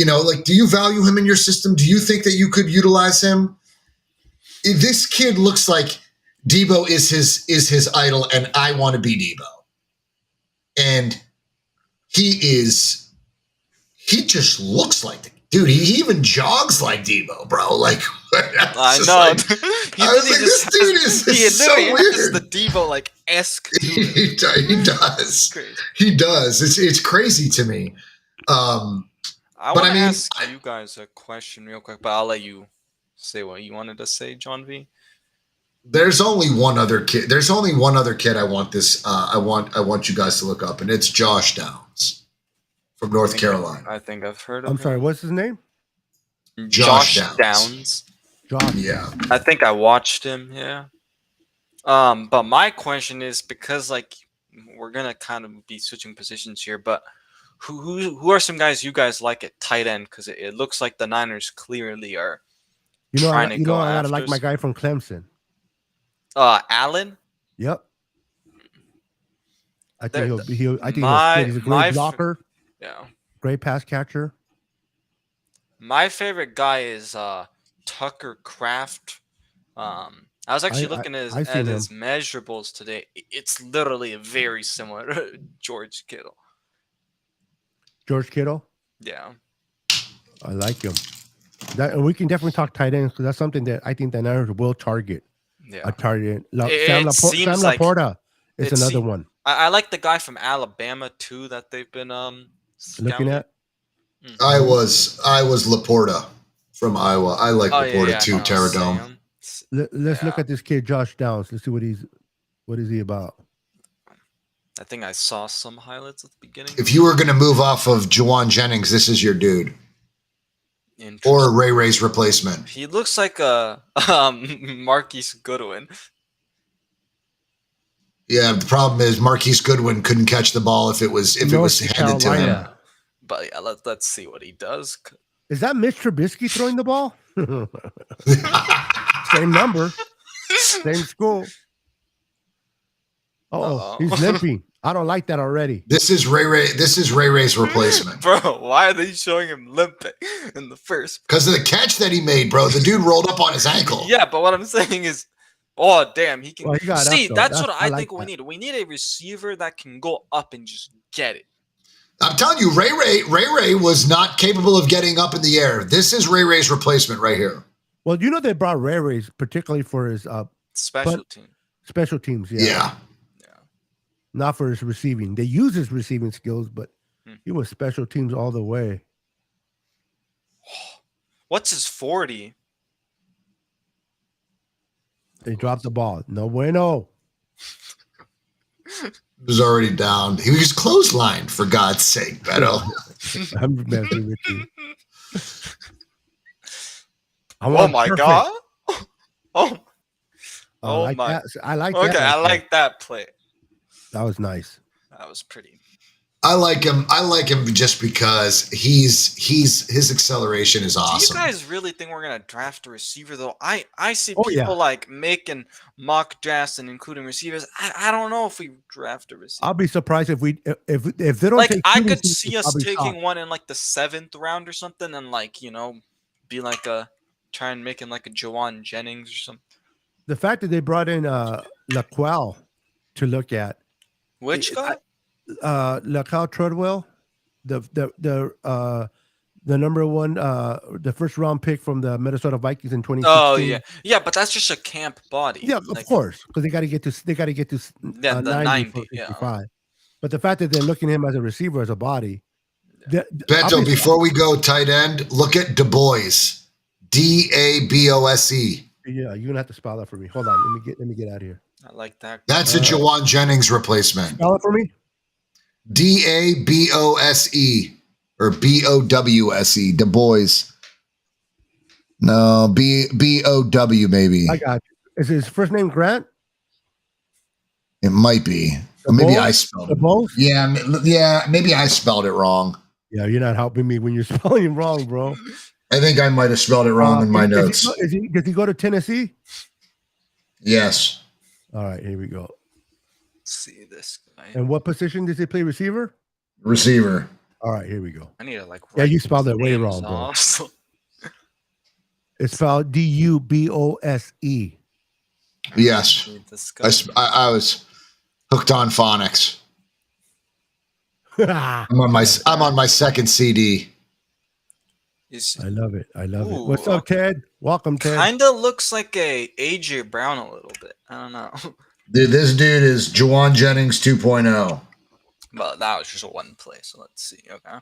Like, do you value him in your system? Do you think that you could utilize him? This kid looks like Debo is his idol, and I want to be Debo. And he just looks like the dude. He even jogs like Debo, bro. Like, I know. This dude is so weird. The Debo esque. He does. He does. It's crazy to me. I want to ask you guys a question real quick, but I'll let you say what you wanted to say, John V. There's only one other kid. There's only one other kid I want this. I want you guys to look up, and it's Josh Downs from North Carolina. I think I've heard of him. I'm sorry, what's his name? Josh Downs. Josh. Yeah. I think I watched him, yeah. But my question is, because we're gonna kind of be switching positions here, but who are some guys you guys like at tight end? Because it looks like the Niners clearly are trying to go I gotta after like my guy from Clemson. Allen. Yep. I think he's a great blocker. Yeah. Great pass catcher. My favorite guy is Tucker Kraft. I was actually looking at his measurables today. It's literally very similar to George Kittle. George Kittle? Yeah. I like him. And we can definitely talk tight ends because that's something that I think the Niners will target. Yeah. A target. Sam Laporta is another one. I like the guy from Alabama too that they've been looking at. I was Laporta from Iowa. I like Laporta too. Terradome. Let's look at this kid, Josh Downs. Let's see what is he about. I think I saw some highlights at the beginning. If you were going to move off of Juwan Jennings, this is your dude. Or Ray's replacement. He looks like a Marquise Goodwin. Yeah, the problem is Marquise Goodwin couldn't catch the ball if it was handed to him. But yeah, let's see what he does. Is that Mitch Trubisky throwing the ball? Same number, same school. He's limping. I don't like that already. This is Ray's replacement. Bro, why are they showing him limping in the first? Because of the catch that he made, bro. The dude rolled up on his ankle. Yeah, but what I'm saying is, oh damn, he can see. That's what I think we need. We need a receiver that can go up and just get it. I'm telling you, Ray was not capable of getting up in the air. This is Ray's replacement right here. Well, they brought Ray particularly for his special teams. Yeah. Not for his receiving. They use his receiving skills, but he was special teams all the way. What's his 40? They dropped the ball. No bueno. He was already down. He was clotheslined, for God's sake, Beto. I'm messing with you. Oh my God. I like that. Okay, I like that play. That was nice. That was pretty. I like him. I like him just because his acceleration is awesome. Do you guys really think we're gonna draft a receiver though? I see people making mock drafts and including receivers. I don't know if we draft a receiver. I'll be surprised if they don't take I could see us taking one in the 7th round or something and be try and make him like a Juwan Jennings or something. The fact that they brought in Laquell to look at. Which guy? Laquell Treadwell, the the number one, the first round pick from the Minnesota Vikings in 2016. Oh yeah, yeah, but that's just a camp body. Yeah, of Like, course, because they got to get to the 90 for 90, yeah. 55. But the fact that they're looking at him as a receiver, as a body. Bento, obviously- before we go tight end, look at Du Bois. DABOSE. Yeah, you're gonna have to spell that for me. Hold on, let me get out of here. I like that. That's a Jawan Jennings replacement. Spell it for me. DABOSE or BOWSE. Du Bois. No, BOW maybe. I got you. Is his first name Grant? It might be. Or maybe I spelled it. Both? Yeah, maybe I spelled it wrong. Yeah, you're not helping me when you're spelling it wrong, bro. I think I might have spelled it wrong in my notes. Does he go to Tennessee? Yes. All right, here we go. Let's see this guy. And what position does he play? Receiver? Receiver. All right, here we go. I need to like. Yeah, write you spelled these it way names wrong, bro. off, so- It's spelled DUBOSE. Yes. Need this guy. I was hooked on phonics. I I'm on my second CD. love it. I love it. Ooh, What's up, Ted? Welcome, Ted. Kind of looks like a AJ Brown a little bit. I don't know. Dude, this dude is Jawan Jennings 2.0. Well, that was just one play, so let's see. Okay.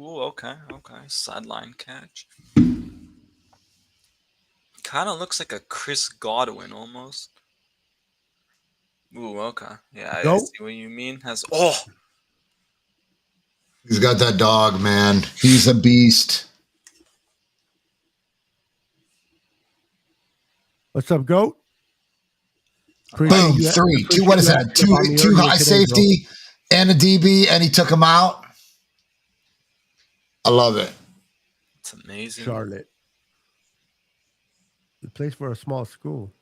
Ooh, okay. Sideline catch. Kind of looks like a Chris Godwin almost. Ooh, okay. Yeah, I see what you mean. He's got that dog, man. He's a beast. What's up, Goat? Boom, 3, 2. What is that? Two high safety and a DB, and he took him out. I love it. It's amazing. Charlotte. He plays for a small school.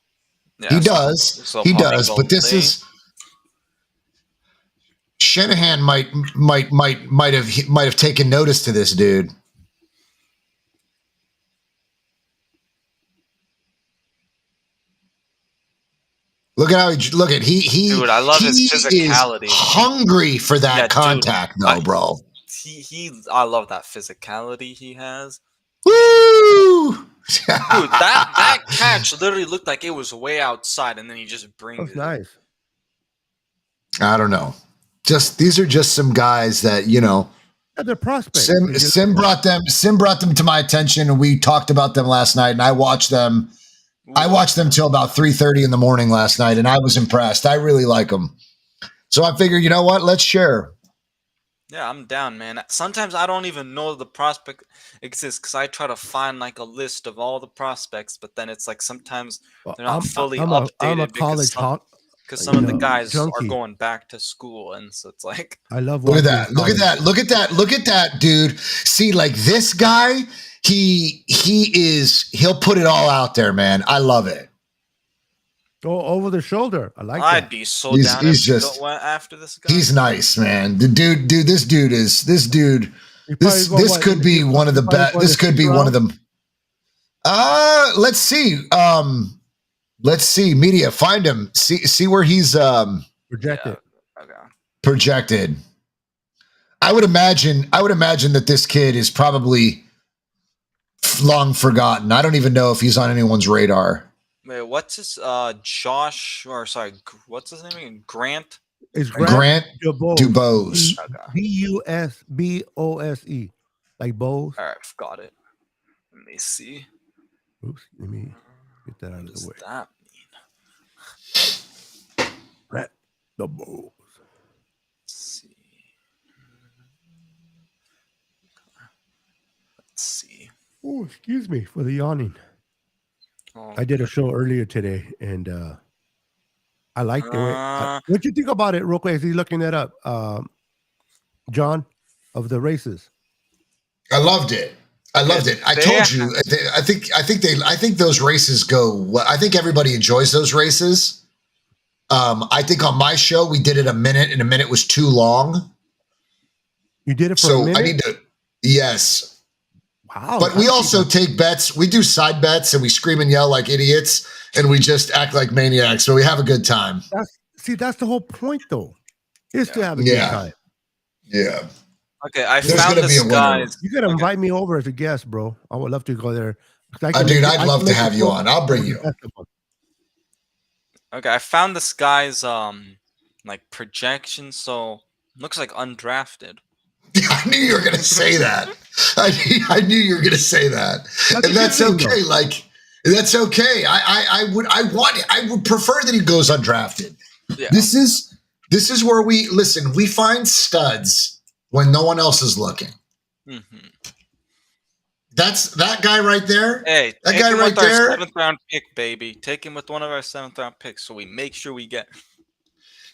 Yeah, He does. He does. But this is Shanahan might have taken notice to this dude. Look at he Dude, I love his physicality. Is hungry for that contact, dude, bro. I love that physicality he has. Woo! Dude, that catch literally looked like it was way outside, and then he just brings it. Nice. I don't know. These are just some guys that they're prospects. Sim brought them to my attention, and we talked about them last night. And I watched them. I watched them till about 3:30 in the morning last night, and I was impressed. I really like them. So I figured, you know what? Let's share. Yeah, I'm down, man. Sometimes I don't even know the prospect exists because I try to find like a list of all the prospects, but then it's like sometimes they're not fully updated. I'm a college because some of the guys junkie. are going back to school, and so it's like I love. Look at that, dude. See, like this guy, he'll put it all out there, man. I love it. Go over the shoulder. I like. I'd that. be so down if you went after this guy. He's nice, man. This could be one of the best. This could be one of them. Let's see. Let's see. Media, find him. See where he's projected. Yeah. Okay. Projected. I would imagine that this kid is probably long forgotten. I don't even know if he's on anyone's radar. Wait, what's his what's his name again? Grant? Is Grant Dubose. Dubose. BUSBOSE. Like Bose. All right, got it. Let me see. Oops, let me get that out of the way. What does that mean? Grant Dubose. Let's see. Let's see. Oh, excuse me for the yawning. Oh, I did a show earlier today, and I liked it. What'd you think about it, real quick? As he's looking that up, John, of the races. I loved it. I told you. I think those races go. I think everybody enjoys those races. I think on my show we did it a minute, and a minute was too long. You did it for a minute? I need to. Yes. Wow. But we also take bets. We do side bets, and we scream and yell like idiots, and we just act like maniacs. So we have a good time. That's the whole point, though, is to have a good time. Yeah. Okay, I There's found gonna be this a winner. guy's. You gotta Okay. invite me over as a guest, bro. I would love to go there. Dude, I'd love to have you on. I'll bring you. Okay, I found this guy's like projection. So looks like undrafted. I knew you were going to say that. I knew you were going to say that, and that's okay. Like that's okay. I would prefer that he goes undrafted. Yeah. This is where we listen. We find studs when no one else is looking. Mm-hmm. That's that guy right there. Hey, that take guy him right with our there. 7th round pick, baby. Take him with one of our 7th round picks, so we make sure we get.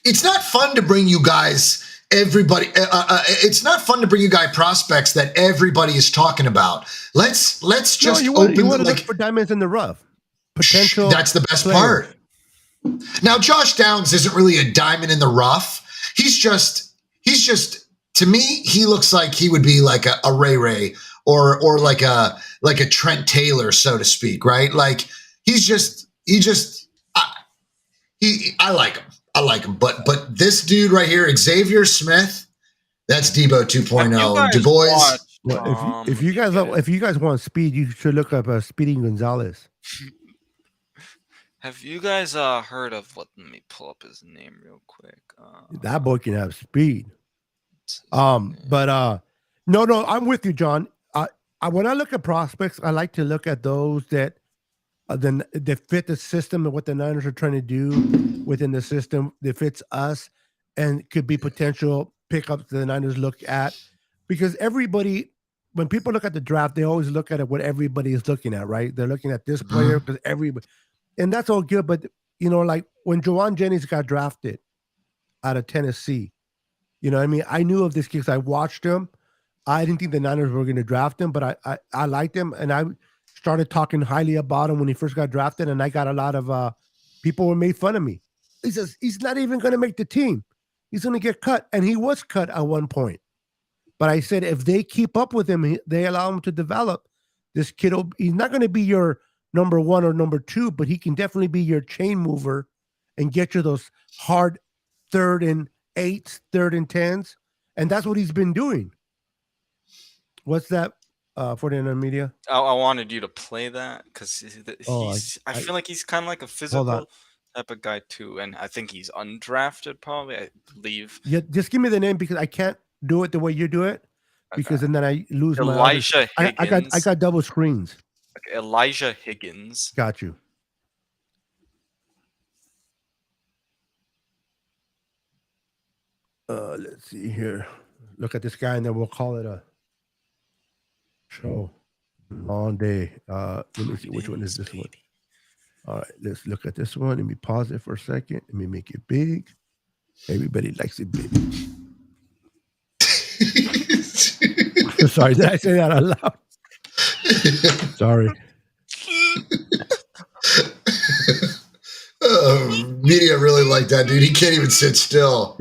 It's not fun to bring you guys. Everybody, it's not fun to bring you guys prospects that everybody is talking about. Let's just you open. You want to like, look for diamonds in the rough. Potential. That's the best players. part. Now, Josh Downs isn't really a diamond in the rough. He's just to me, he looks like he would be like a Ray Ray or like a Trent Taylor, so to speak, right? Like I like him. I like him. But this dude right here, Xavier Smith, that's Debo 2.0. Du Bois. Well, if you guys want speed, you should look up Speedy Gonzalez. Have you guys heard of what? Let me pull up his name real quick. That boy can have speed. No, I'm with you, John. When I look at prospects, I like to look at those that fit the system and what the Niners are trying to do within the system that fits us and could be potential pickups that the Niners look at. Because everybody, when people look at the draft, they always look at it what everybody is looking at, right? They're looking at this player because everybody, and that's all good. But like when Jawan Jennings got drafted out of Tennessee, I mean, I knew of this kid because I watched him. I didn't think the Niners were going to draft him, but I liked him, and I started talking highly about him when he first got drafted, and I got a lot of people were made fun of me. He says he's not even going to make the team. He's going to get cut, and he was cut at one point. But I said if they keep up with him, they allow him to develop, this kid, he's not going to be your number 1 or number 2, but he can definitely be your chain mover and get you those hard 3rd and 8s, 3rd and 10s, and that's what he's been doing. What's that? 49 Media. I wanted you to play that because I feel like he's kind of like a physical type of guy too, and I think he's undrafted probably. I believe. Yeah, just give me the name because I can't do it the way you do it because then I lose Elijah my. Higgins. I got double screens. Okay, Elijah Higgins. Got you. Let's see here. Look at this guy, and then we'll call it a show. Long day. Let me see which one is this one. All right, let's look at this one. Let me pause it for a second. Let me make it big. Everybody likes it big. Sorry, did I say that out loud? Sorry. Media really like that, dude. He can't even sit still.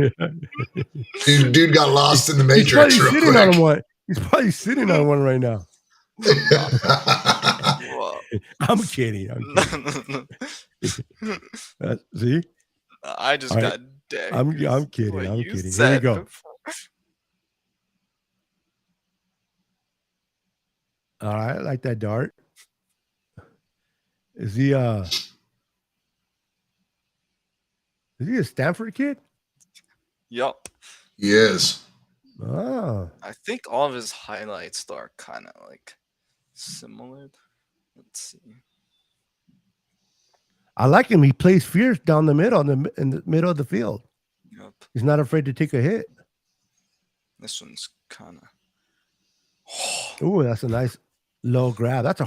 Dude got lost in the Matrix real quick. He's probably sitting on one right now. I'm kidding. See? I just got dead. I'm kidding. I'm kidding. Here we go. All right, I like that dart. Is he a Stanford kid? Yup. He is. Oh. I think all of his highlights are kind of like similar. Let's see. I like him. He plays fierce down the middle, in the middle of the field. Yep. He's not afraid to take a hit. This one's kind of. Ooh, that's a nice low grab. That's a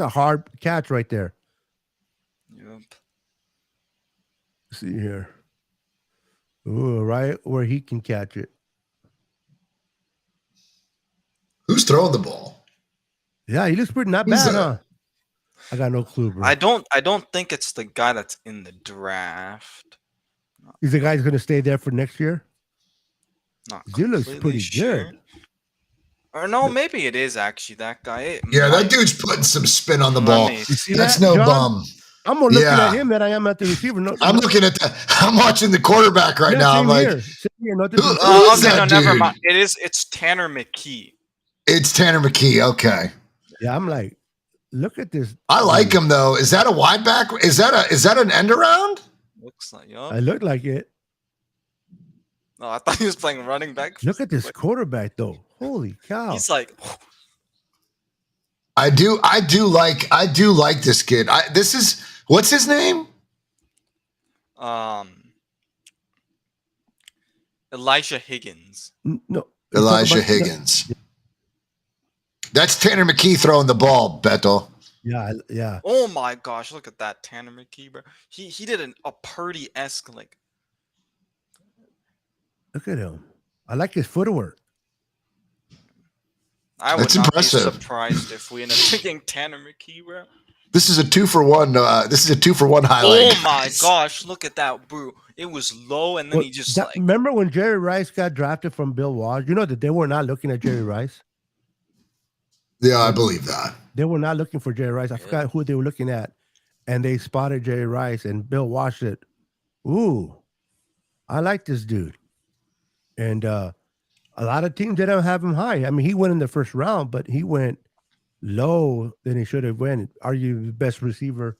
hard catch right there. Yep. Let's see here. Ooh, right where he can catch it. Who's throwing the ball? Yeah, he looks pretty not bad, huh? I got no clue, bro. I don't think it's the guy that's in the draft. Is the guy going to stay there for next year? He looks pretty sure. good. Or no, maybe it is actually that guy. That dude's putting some spin on the ball. You see That's that, no John? bum. I'm more looking at him than I am at the receiver. I'm looking at I'm watching the quarterback right now. I'm like, who is that dude? Never mind. It's Tanner McKee. It's Tanner McKee. Okay. Yeah, I'm like, look at this. I like him though. Is that a wide back? Is that an end around? Looks like I look like it. No, I thought he was playing running back. Look at this quarterback though. Holy cow. He's like I do like this kid. What's his name? Elijah Higgins. No. Elijah Higgins. That's Tanner McKee throwing the ball, Beto. Yeah. Oh my gosh, look at that Tanner McKee, bro. He did a Purdy-esque like. Look at him. I like his footwork. I would not be surprised if we end up taking Tanner McKee, bro. This is a 2-for-1. This is a 2-for-1 highlight. Oh my gosh, look at that, bro. It was low, and then he just remember when Jerry Rice got drafted from Bill Walsh? You know that they were not looking at Jerry Rice. Yeah, I believe that. They were not looking for Jerry Rice. I forgot who they were looking at, and they spotted Jerry Rice, and Bill Walsh said, "Ooh, I like this dude." And a lot of teams didn't have him high. I mean, he went in the first round, but he went low than he should have went. Arguably the best receiver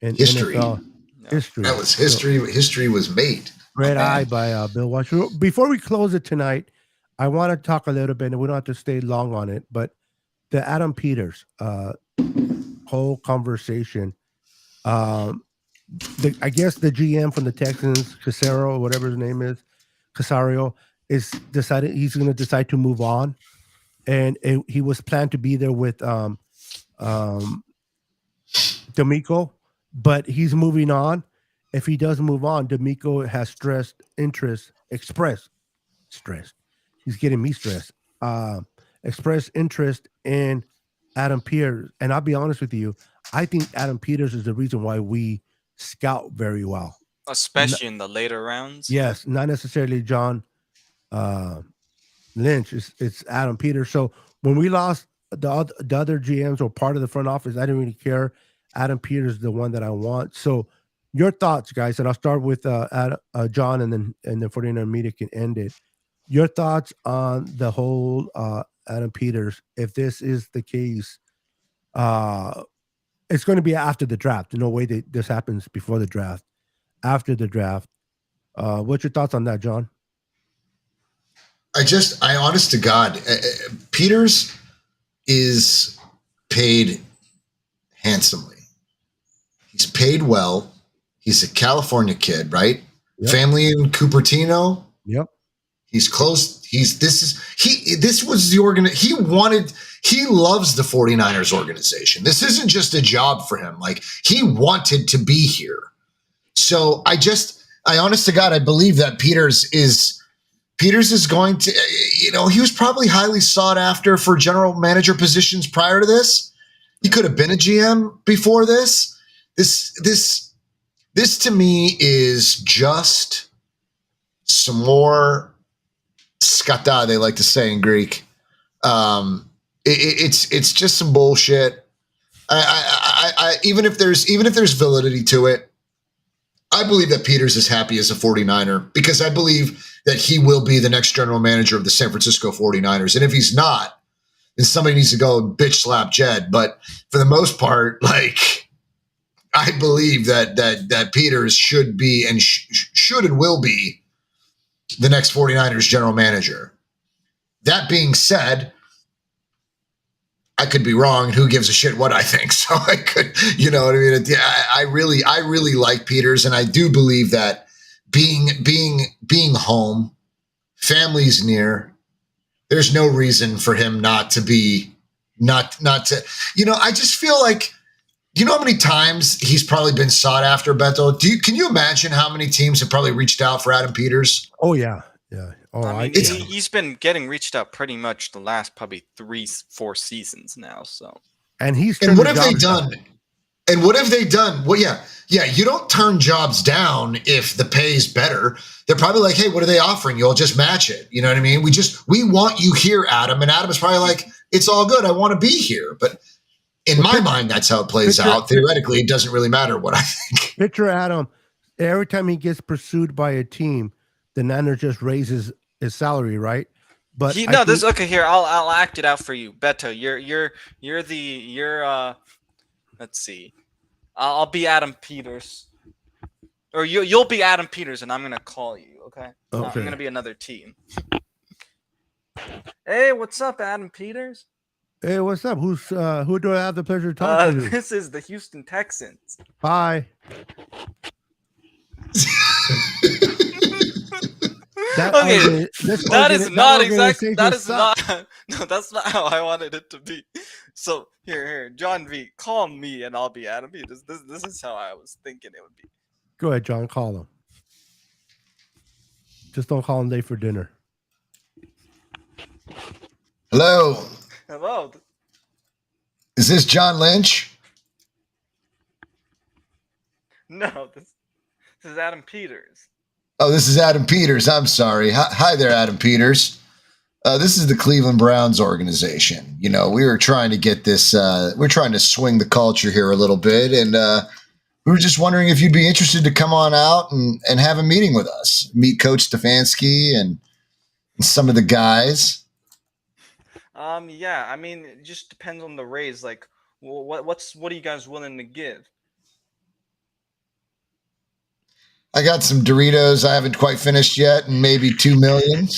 in NFL history. That was history. So, history was made. Red eye by Bill Walsh. Before we close it tonight, I want to talk a little bit, and we don't have to stay long on it, but the Adam Peters whole conversation. I guess the GM from the Texans, Casario, whatever his name is, Casario, is decided he's going to decide to move on, and he was planned to be there with D'Amico, but he's moving on. If he does move on, D'Amico has expressed stress. He's getting me stressed. Expressed interest in Adam Peters, and I'll be honest with you, I think Adam Peters is the reason why we scout very well, especially in the later rounds. Yes, not necessarily John Lynch. It's Adam Peters. So when we lost the other GMs or part of the front office, I didn't really care. Adam Peters is the one that I want. So your thoughts, guys, and I'll start with John, and then 49er Media can end it. Your thoughts on the whole Adam Peters, if this is the case, it's going to be after the draft. No way that this happens before the draft. After the draft. What's your thoughts on that, John? I honest to God, Peters is paid handsomely. He's paid well. He He's a California kid, right? Yep. Family in Cupertino. Yep. He's close. This was the he loves the 49ers organization. This isn't just a job for him. Like, he wanted to be here. So I honest to God, I believe that Peters is going to, he was probably highly sought after for general manager positions prior to this. He could have been a GM before this. This to me is just some more skata, they like to say in Greek. It's just some bullshit. Even if there's validity to it, I believe that Peters is happy as a 49er because I believe that he will be the next general manager of the San Francisco 49ers. And if he's not, then somebody needs to go and bitch slap Jed. But for the most part, I believe that Peters should be and should and will be the next 49ers general manager. That being said, I could be wrong. Who gives a shit what I think? So I could, you know what I mean? I really like Peters, and I do believe that being home, family's near, there's no reason for him not to. I just feel like, how many times he's probably been sought after, Beto? Can you imagine how many teams have probably reached out for Adam Peters? Oh yeah. Yeah. Oh, he's been getting reached out pretty much the last probably 3-4 seasons now. So, and what have they done? And what have they done? Well, yeah. You don't turn jobs down if the pay is better. They're probably like, hey, what are they offering you? I'll just match it. You know what I mean? We want you here, Adam. And Adam is probably like, it's all good. I want to be here. But in my mind, that's how it plays Picture- out. Theoretically, it doesn't really matter what I think. Picture Adam. Every time he gets pursued by a team, the Niners just raises his salary, right? But I think, okay. Here, I'll act it out for you, Beto. Let's see. I'll be Adam Peters, or you'll be Adam Peters, and I'm gonna call you. Okay. Okay. I'm gonna be another team. Hey, what's up, Adam Peters? Hey, what's up? Who do I have the pleasure of talking to? This is the Houston Texans. Hi. Okay, that is not exactly. That is sucks. not. No, that's not how I wanted it to be. So here, John V, call me, and I'll be Adam Peters. This is how I was thinking it would be. Go ahead, John. Call him. Just don't call him late for dinner. Hello. Hello. Is this John Lynch? No, this is Adam Peters. Oh, this is Adam Peters. I'm sorry. Hi there, Adam Peters. This is the Cleveland Browns organization. You know, we were trying to get this, we're trying to swing the culture here a little bit. And we were just wondering if you'd be interested to come on out and have a meeting with us, meet Coach Stefanski and some of the guys. Yeah, I mean, it just depends on the raise. Like, what are you guys willing to give? I got some Doritos I haven't quite finished yet, and maybe $2 million.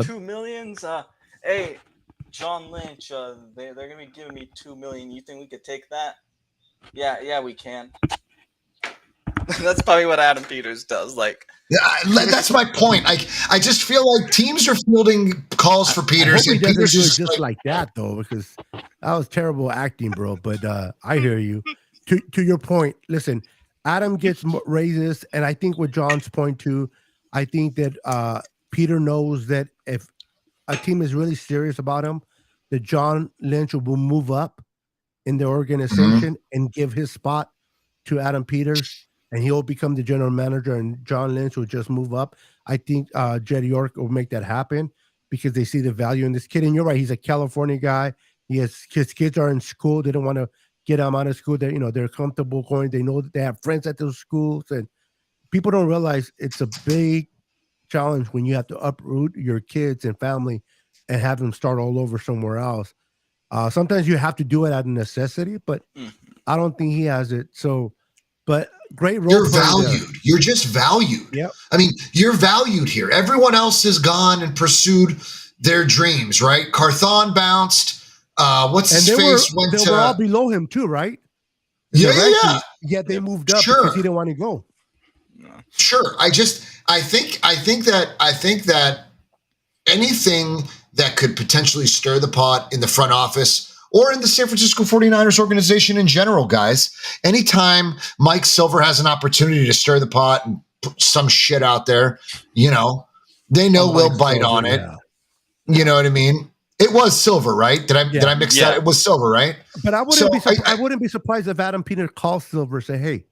2 millions. Hey, John Lynch. They're gonna be giving me 2 million. You think we could take that? Yeah, we can. That's probably what Adam Peters does. Like, yeah, that's my point. I just feel like teams are fielding calls for Peters, I hope he and doesn't Peters do it is just like that though, because that was terrible acting, bro. But I hear you. To your point, listen, Adam gets raises, and I think with John's point too, I think that Peter knows that if a team is really serious about him, that John Lynch will move up in the organization and give his spot to Adam Peters, and he'll become the general manager, and John Lynch will just move up. I think Jed York will make that happen because they see the value in this kid. And you're right, he's a California guy. His kids are in school. They don't want to get them out of school. They're comfortable going. They know that they have friends at those schools, and people don't realize it's a big challenge when you have to uproot your kids and family and have them start all over somewhere else. Sometimes you have to do it out of necessity, but I don't think he has it. So, but great role. You're valued. You're just valued. Yep. I mean, you're valued here. Everyone else has gone and pursued their dreams, right? Carthon bounced. What's his face? They were all below him too, right? Yeah. Yet they moved up because he didn't want to go. Sure. I think that anything that could potentially stir the pot in the front office or in the San Francisco 49ers organization in general, guys, anytime Mike Silver has an opportunity to stir the pot and put some shit out there, they know we'll bite on it. Yeah. You know what I mean? It was Silver, right? Did I mix that? It was Silver, right? But I wouldn't be surprised if Adam Peters calls Silver and say, "Hey,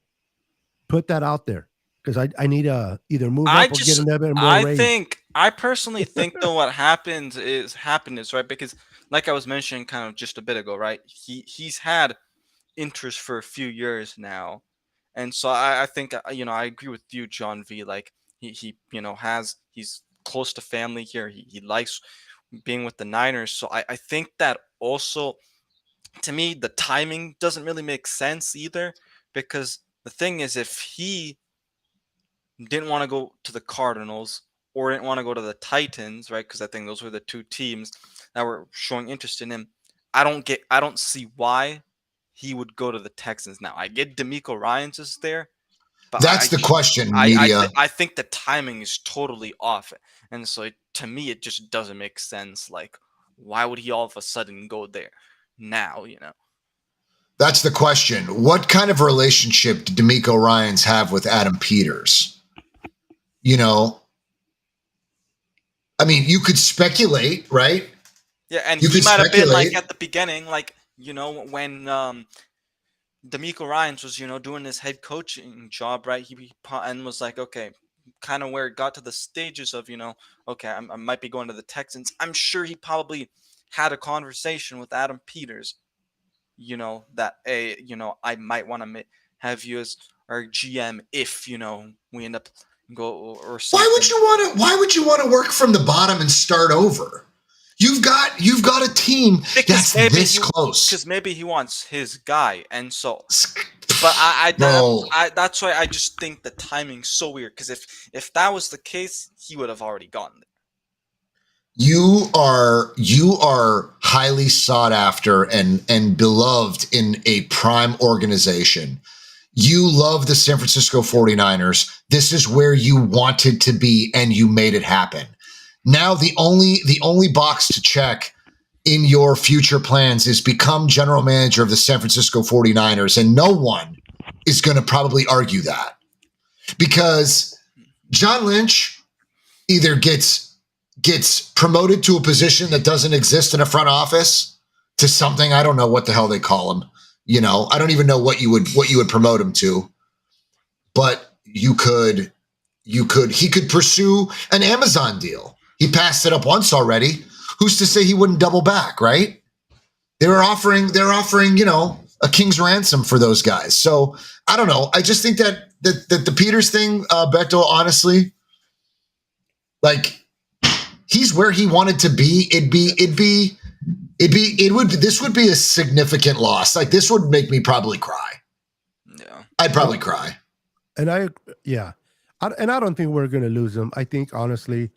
put that out there because I need to either move up or get another bit more raise." I personally think though what happened is right, because like I was mentioning kind of just a bit ago, right? He's had interest for a few years now, and so I think I agree with you, John V. Like he's close to family here. He likes being with the Niners, so I think that also, to me, the timing doesn't really make sense either, because the thing is, if he didn't want to go to the Cardinals or didn't want to go to the Titans, right? Because I think those were the two teams that were showing interest in him. I don't see why he would go to the Texans now. I get D'Amico Ryans is there, but that's the question, media. I think the timing is totally off, and so to me, it just doesn't make sense. Like, why would he all of a sudden go there now? That's the question. What kind of relationship did D'Amico Ryans have with Adam Peters? I mean, you could speculate, right? Yeah, and he might have been like at the beginning, like, when D'Amico Ryans was, doing his head coaching job, right? He and was like, okay, kind of where it got to the stages of, okay, I might be going to the Texans. I'm sure he probably had a conversation with Adam Peters that I might want to have you as our GM if we end up go or something. Why would you want to work from the bottom and start over? You've got a team that's this close. Because maybe he wants his guy, and so. But that's why I just think the timing's so weird. Because if that was the case, he would have already gone there. You are highly sought after and beloved in a prime organization. You love the San Francisco 49ers. This is where you wanted to be, and you made it happen. Now the only box to check in your future plans is become general manager of the San Francisco 49ers, and no one is going to probably argue that, because John Lynch either gets promoted to a position that doesn't exist in a front office to something, I don't know what the hell they call him. I don't even know what you would promote him to, but he could pursue an Amazon deal. He passed it up once already. Who's to say he wouldn't double back, right? They're offering, a king's ransom for those guys. So I don't know. I just think that the Peters thing, Beto, honestly, like, he's where he wanted to be. This would be a significant loss. Like, this would make me probably cry. Yeah. I'd probably cry. And I don't think we're going to lose him. I think, honestly,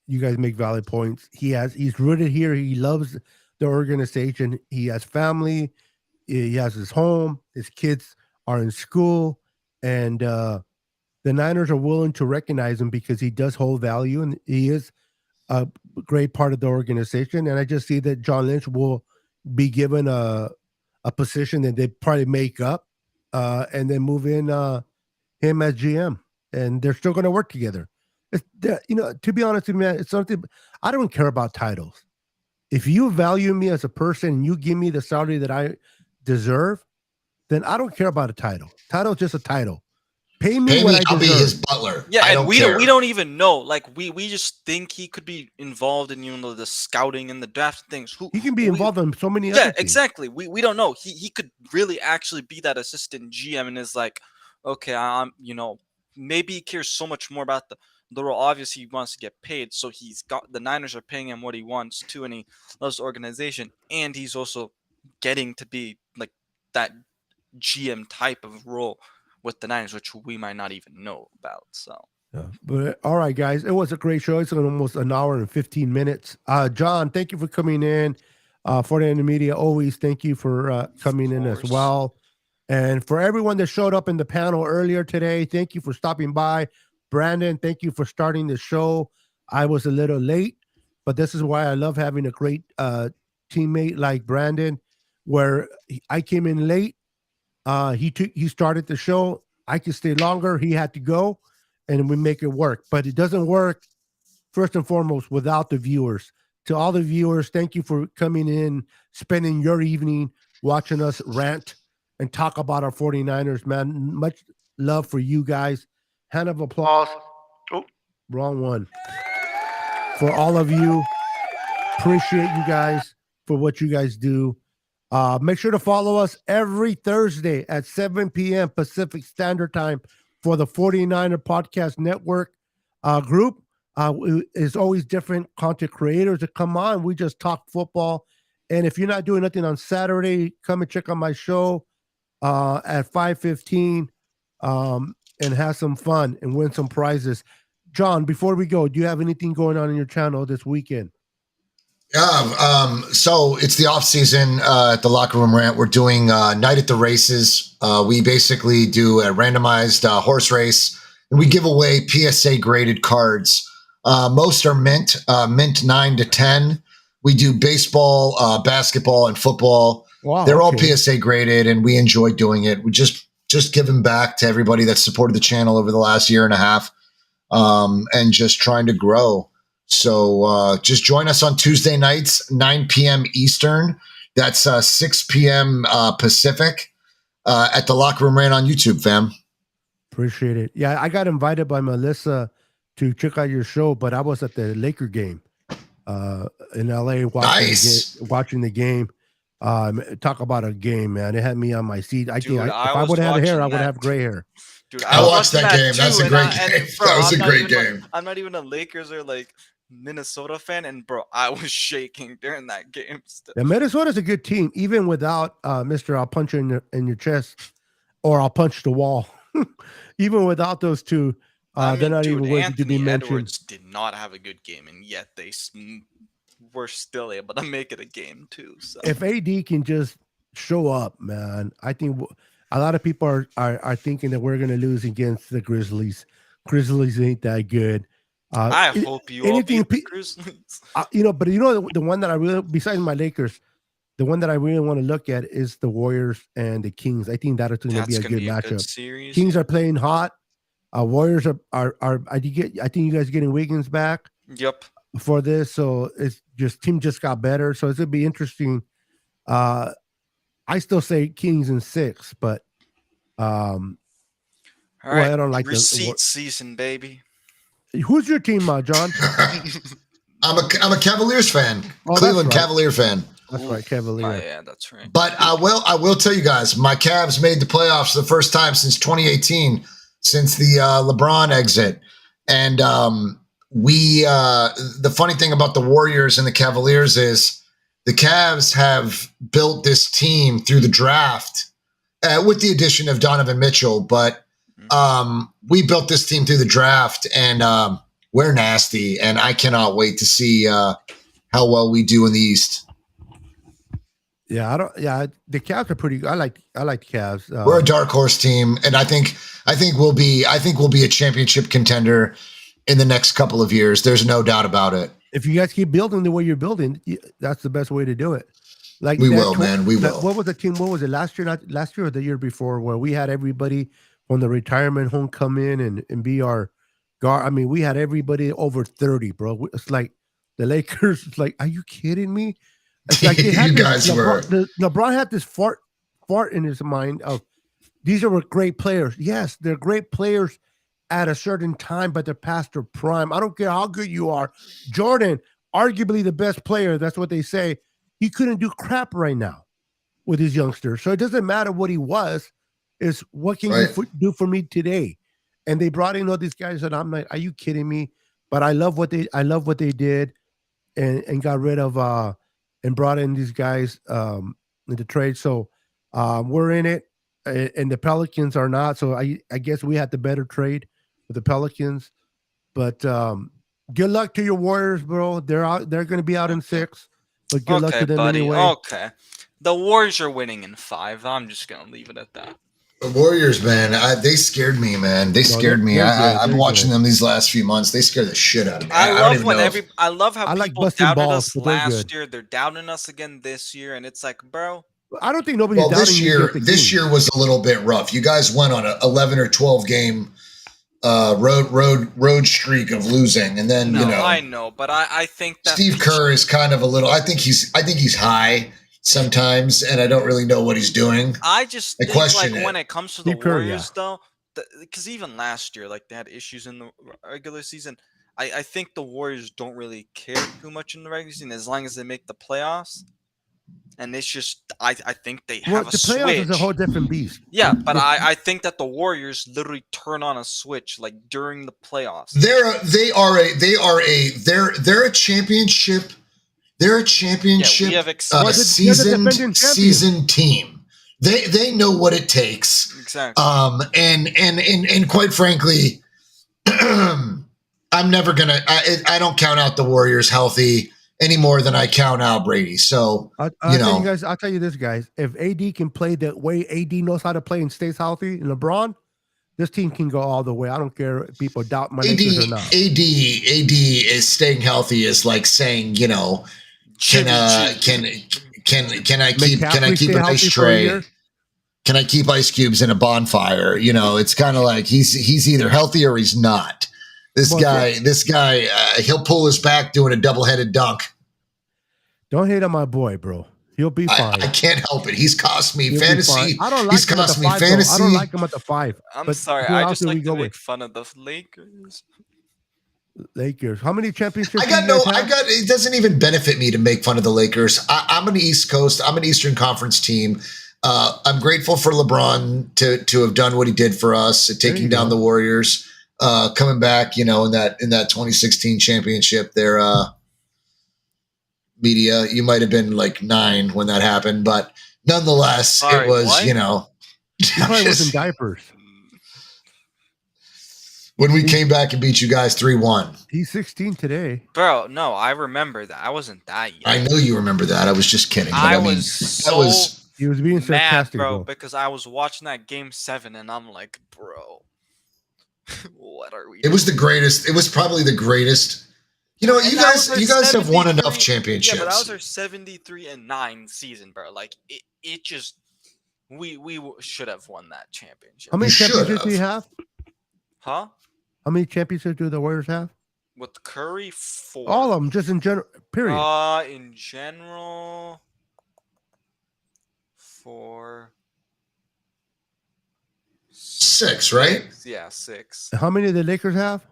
you guys make valid points. He's rooted here. He loves the organization. He has family. He has his home. His kids are in school, and the Niners are willing to recognize him because he does hold value, and he is a great part of the organization. And I just see that John Lynch will be given a position that they probably make up, and then move in him as GM, and they're still going to work together. To be honest with you, man, it's something. I don't care about titles. If you value me as a person and you give me the salary that I deserve, then I don't care about a title. Title's just a title. Pay me what I deserve. I'll be his butler. Yeah, and we don't even know. Like, we just think he could be involved in the scouting and the draft things. He can be involved in so many other things. Exactly. We don't know. He could really actually be that assistant GM and is like, okay, maybe he cares so much more about the role. Obviously, he wants to get paid, so the Niners are paying him what he wants to, and he loves the organization, and he's also getting to be like that GM type of role with the Niners, which we might not even know about. So, yeah. But all right, guys, it was a great show. It's almost an hour and 15 minutes. John, thank you for coming in. For the media, always thank you for coming in as well. And for everyone that showed up in the panel earlier today, thank you for stopping by. Brandon, thank you for starting the show. I was a little late, but this is why I love having a great teammate like Brandon, where I came in late. He started the show. I could stay longer. He had to go, and we make it work. But it doesn't work, first and foremost, without the viewers. To all the viewers, thank you for coming in, spending your evening watching us rant and talk about our 49ers, man. Much love for you guys. Hand of applause. Oh, wrong one. For all of you. Appreciate you guys for what you guys do. Make sure to follow us every Thursday at 7 p.m. Pacific Standard Time for the 49er Podcast Network group. There's always different content creators that come on. We just talk football. And if you're not doing nothing on Saturday, come and check out my show at 5:15 and have some fun and win some prizes. John, before we go, do you have anything going on in your channel this weekend? So it's the off season at the Locker Room Rant. We're doing Night at the Races. We basically do a randomized horse race, and we give away PSA graded cards. Most are mint 9 to 10. We do baseball, basketball, and football. Wow, they're all PSA graded, and we enjoy doing it. We just giving back to everybody that supported the channel over the last year and a half, and just trying to grow. So just join us on Tuesday nights, 9 p.m. Eastern. That's 6 p.m. Pacific at the Locker Room Rant on YouTube, fam. Appreciate it. Yeah, I got invited by Melissa to check out your show, but I was at the Laker game in LA watching the game. Talk about a game, man. It had me on my seat. I Dude, think I if I was would have had hair, I watching would that have gray hair. Dude, I was watched watching that game. That's a too, great and game. bro, That was a I'm not great even game. I'm not even a Lakers or like Minnesota fan, and bro, I was shaking during that game. Still. Yeah, Minnesota's a good team, even without Mister. I'll punch you in your chest, or I'll punch the wall. Even without those two, they're not dude, even worthy to be Anthony mentioned. Edwards did not have a good game, and yet they were still able to make it a game too. So If AD can just show up, man, I think a lot of people are thinking that we're going to lose against the Grizzlies. Grizzlies ain't that good. I hope you all beat the Grizzlies. But the one that I really, besides my Lakers, the one that I really want to look at is the Warriors and the Kings. I think that's going to be a good matchup. Series. Kings are playing hot. Warriors are I think you guys are getting Wiggins back. Yep. For this, so it's team just got better. So it's gonna be interesting. I still say Kings in 6, but all right, I don't like receipt season, baby. Who's your team, John? I'm a Cavaliers fan, Cleveland right. Cavalier fan. That's right, Cavalier. Yeah, that's right. But I will tell you guys, my Cavs made the playoffs for the first time since 2018, since the LeBron exit, and the funny thing about the Warriors and the Cavaliers is the Cavs have built this team through the draft with the addition of Donovan Mitchell, but we built this team through the draft, and we're nasty, and I cannot wait to see how well we do in the East. Yeah, the Cavs are pretty good. I like the Cavs. We're a dark horse team, and I think we'll be a championship contender in the next couple of years. There's no doubt about it. If you guys keep building the way you're building, that's the best way to do it. Like we will, man. We will. What was the team? What was it last year? Not last year or the year before, where we had everybody from the retirement home come in and be our guard. I mean, we had everybody over 30, bro. It's like the Lakers. It's like, are you kidding me? It's like they had LeBron had this fart in his mind of these are great players. Yes, they're great players at a certain time, but they're past their prime. I don't care how good you are. Jordan, arguably the best player, that's what they say. He couldn't do crap right now with his youngsters. So it doesn't matter what he was, it's what can you do for me today? And they brought in all these guys, and I'm like, are you kidding me? But I love what they did and got rid of and brought in these guys in the trade. So we're in it, and the Pelicans are not. So I guess we had the better trade with the Pelicans. But good luck to your Warriors, bro. They're out. They're going to be out in 6. But good luck to them anyway. Okay, the Warriors are winning in 5. I'm just going to leave it at that. The Warriors, man, they scared me, man. They scared me. I've been watching them these last few months. They scare the shit out of me. I love how people doubted balls, us last year. They're doubting us again this year, and it's like, bro. I don't think nobody's doubting this year was a little bit rough. You guys went on an 11 or 12 game road streak of losing, and then I know, but I think that Steve Kerr is kind of a little. I think he's high sometimes, and I don't really know what he's doing. I just think when it comes to the Warriors, though, because even last year, like they had issues in the regular season. I think the Warriors don't really care too much in the regular season as long as they make the playoffs. And it's just, I think they have a switch. The playoffs is a whole different beast. Yeah, but I think that the Warriors literally turn on a switch like during the playoffs. They're a championship. They're a championship season team. They know what it takes. Exactly. And quite frankly, I'm never gonna. I don't count out the Warriors healthy any more than I count out Brady. So I'll tell you this, guys. If AD can play the way AD knows how to play and stays healthy, and LeBron, this team can go all the way. I don't care if people doubt my Lakers or not. AD is staying healthy is like saying, can I keep an ice tray? Can I keep ice cubes in a bonfire? It's kind of like he's either healthy or he's not. This guy, he'll pull his back doing a double-headed dunk. Don't hate on my boy, bro. He'll be fine. I can't help it. He's cost me fantasy. I don't like he's him at the 5. I don't like him at the 5. I'm sorry. I just like to make fun of the Lakers. Lakers. How many championships? I got it doesn't even benefit me to make fun of the Lakers. I'm an East Coast, I'm an Eastern Conference team. I'm grateful for LeBron to have done what he did for us, taking down the Warriors, coming back, in that 2016 championship. Their media, you might have been like 9 when that happened, but nonetheless, it was, what? He probably was in diapers. When we came back and beat you guys 3-1. He's 16 today. Bro, no, I remember that. I wasn't that young. I know you remember that. I was just kidding. But I mean, was he was being mad, sarcastic, bro, because I was watching that game 7 and I'm like, bro, what are we It was the greatest. It was probably the greatest. You know, you guys have won enough championships. Yeah, but that was our 73-9 season, bro. Like it just we should have won that championship. How many championships do you have? Huh? How many championships do the Warriors have? With Curry, 4. All of them, just in general. Period. In general, 4. 6, right? Yeah, 6. How many do the Lakers have?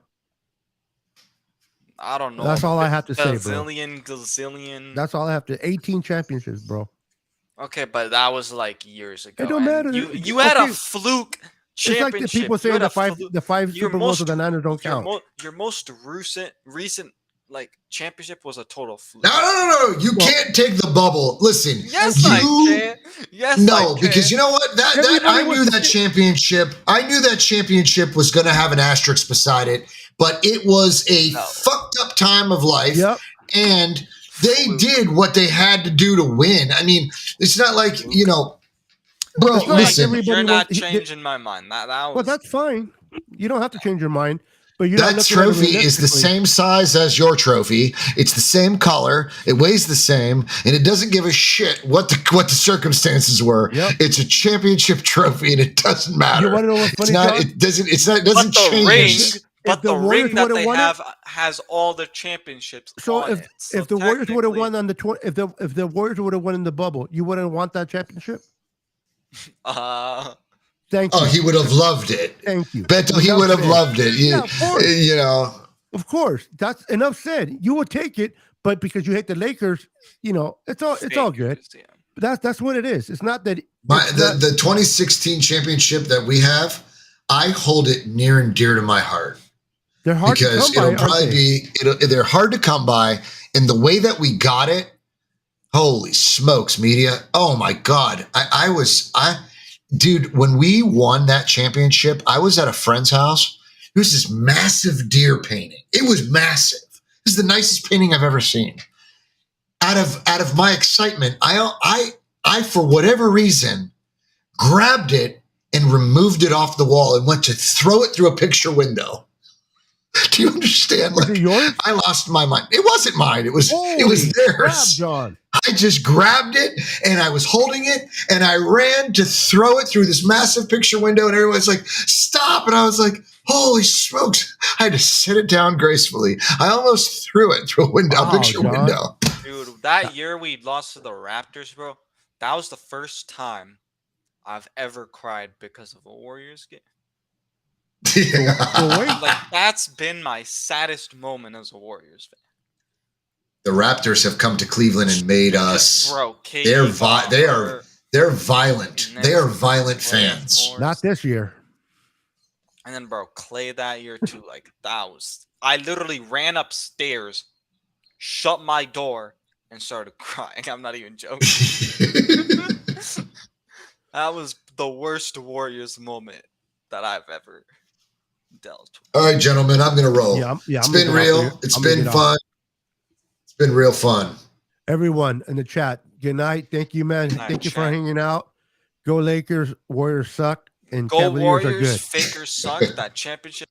I don't know. That's all I have to say, bro. Gazillion. That's all I have to. 18 championships, bro. Okay, but that was like years ago. It don't matter. You had a fluke championship. It's like the people saying the five Super Bowls of the Niners don't count. Your most recent like championship was a total fluke. No. You can't take the bubble. Listen. Yes, I can. Yes, no, I can. Because you know what? I knew that championship. I knew that championship was going to have an asterisk beside it, but it was a fucked up time of life. Yep. And they did what they had to do to win. I mean, it's not like, bro, listen. You're not changing my mind. That was... Well, that's fine. You don't have to change your mind. But that trophy is the same size as your trophy. It's the same color. It weighs the same, and it doesn't give a shit what the circumstances were. Yep. It's a championship trophy, and it doesn't matter. You want to know what's funny? It doesn't change. But the ring that they have has all the championships. So if the Warriors would have won on the if the Warriors would have won in the bubble, you wouldn't want that championship. Thank you. Oh, he would have loved it. Thank you. Beto, he would have loved it. Of course. That's enough said. You will take it, but because you hate the Lakers, it's all good. Yeah. That's what it is. It's not that the 2016 championship that we have, I hold it near and dear to my heart. They're hard because to come by. They're hard to come by, and the way that we got it, holy smokes, media! Oh my God, Dude, when we won that championship, I was at a friend's house. There was this massive deer painting. It was massive. This is the nicest painting I've ever seen. Out of my excitement, I for whatever reason grabbed it and removed it off the wall and went to throw it through a picture window. Do you understand? Was it yours? I lost my mind. It wasn't mine. It was theirs. Crap, John. I just grabbed it and I was holding it and I ran to throw it through this massive picture window and everyone's like, stop. And I was like, holy smokes. I had to sit it down gracefully. I almost threw it through a picture window. Dude, that year we lost to the Raptors, bro. That was the first time I've ever cried because of a Warriors game. Yeah. Like, that's been my saddest moment as a Warriors fan. The Raptors have come to Cleveland and made us. Bro, they're violent. They are violent fans. Not this year. And then, bro, Clay that year too. Like, I literally ran upstairs, shut my door, and started crying. I'm not even joking. That was the worst Warriors moment that I've ever dealt with. All right, gentlemen, I'm gonna roll. It's been real. It's been fun. It's been real fun. Everyone in the chat, good night. Thank you, man. Thank you for hanging out. Go Lakers. Warriors suck. And Go Cavaliers Warriors. are good. Fakers suck. That championship.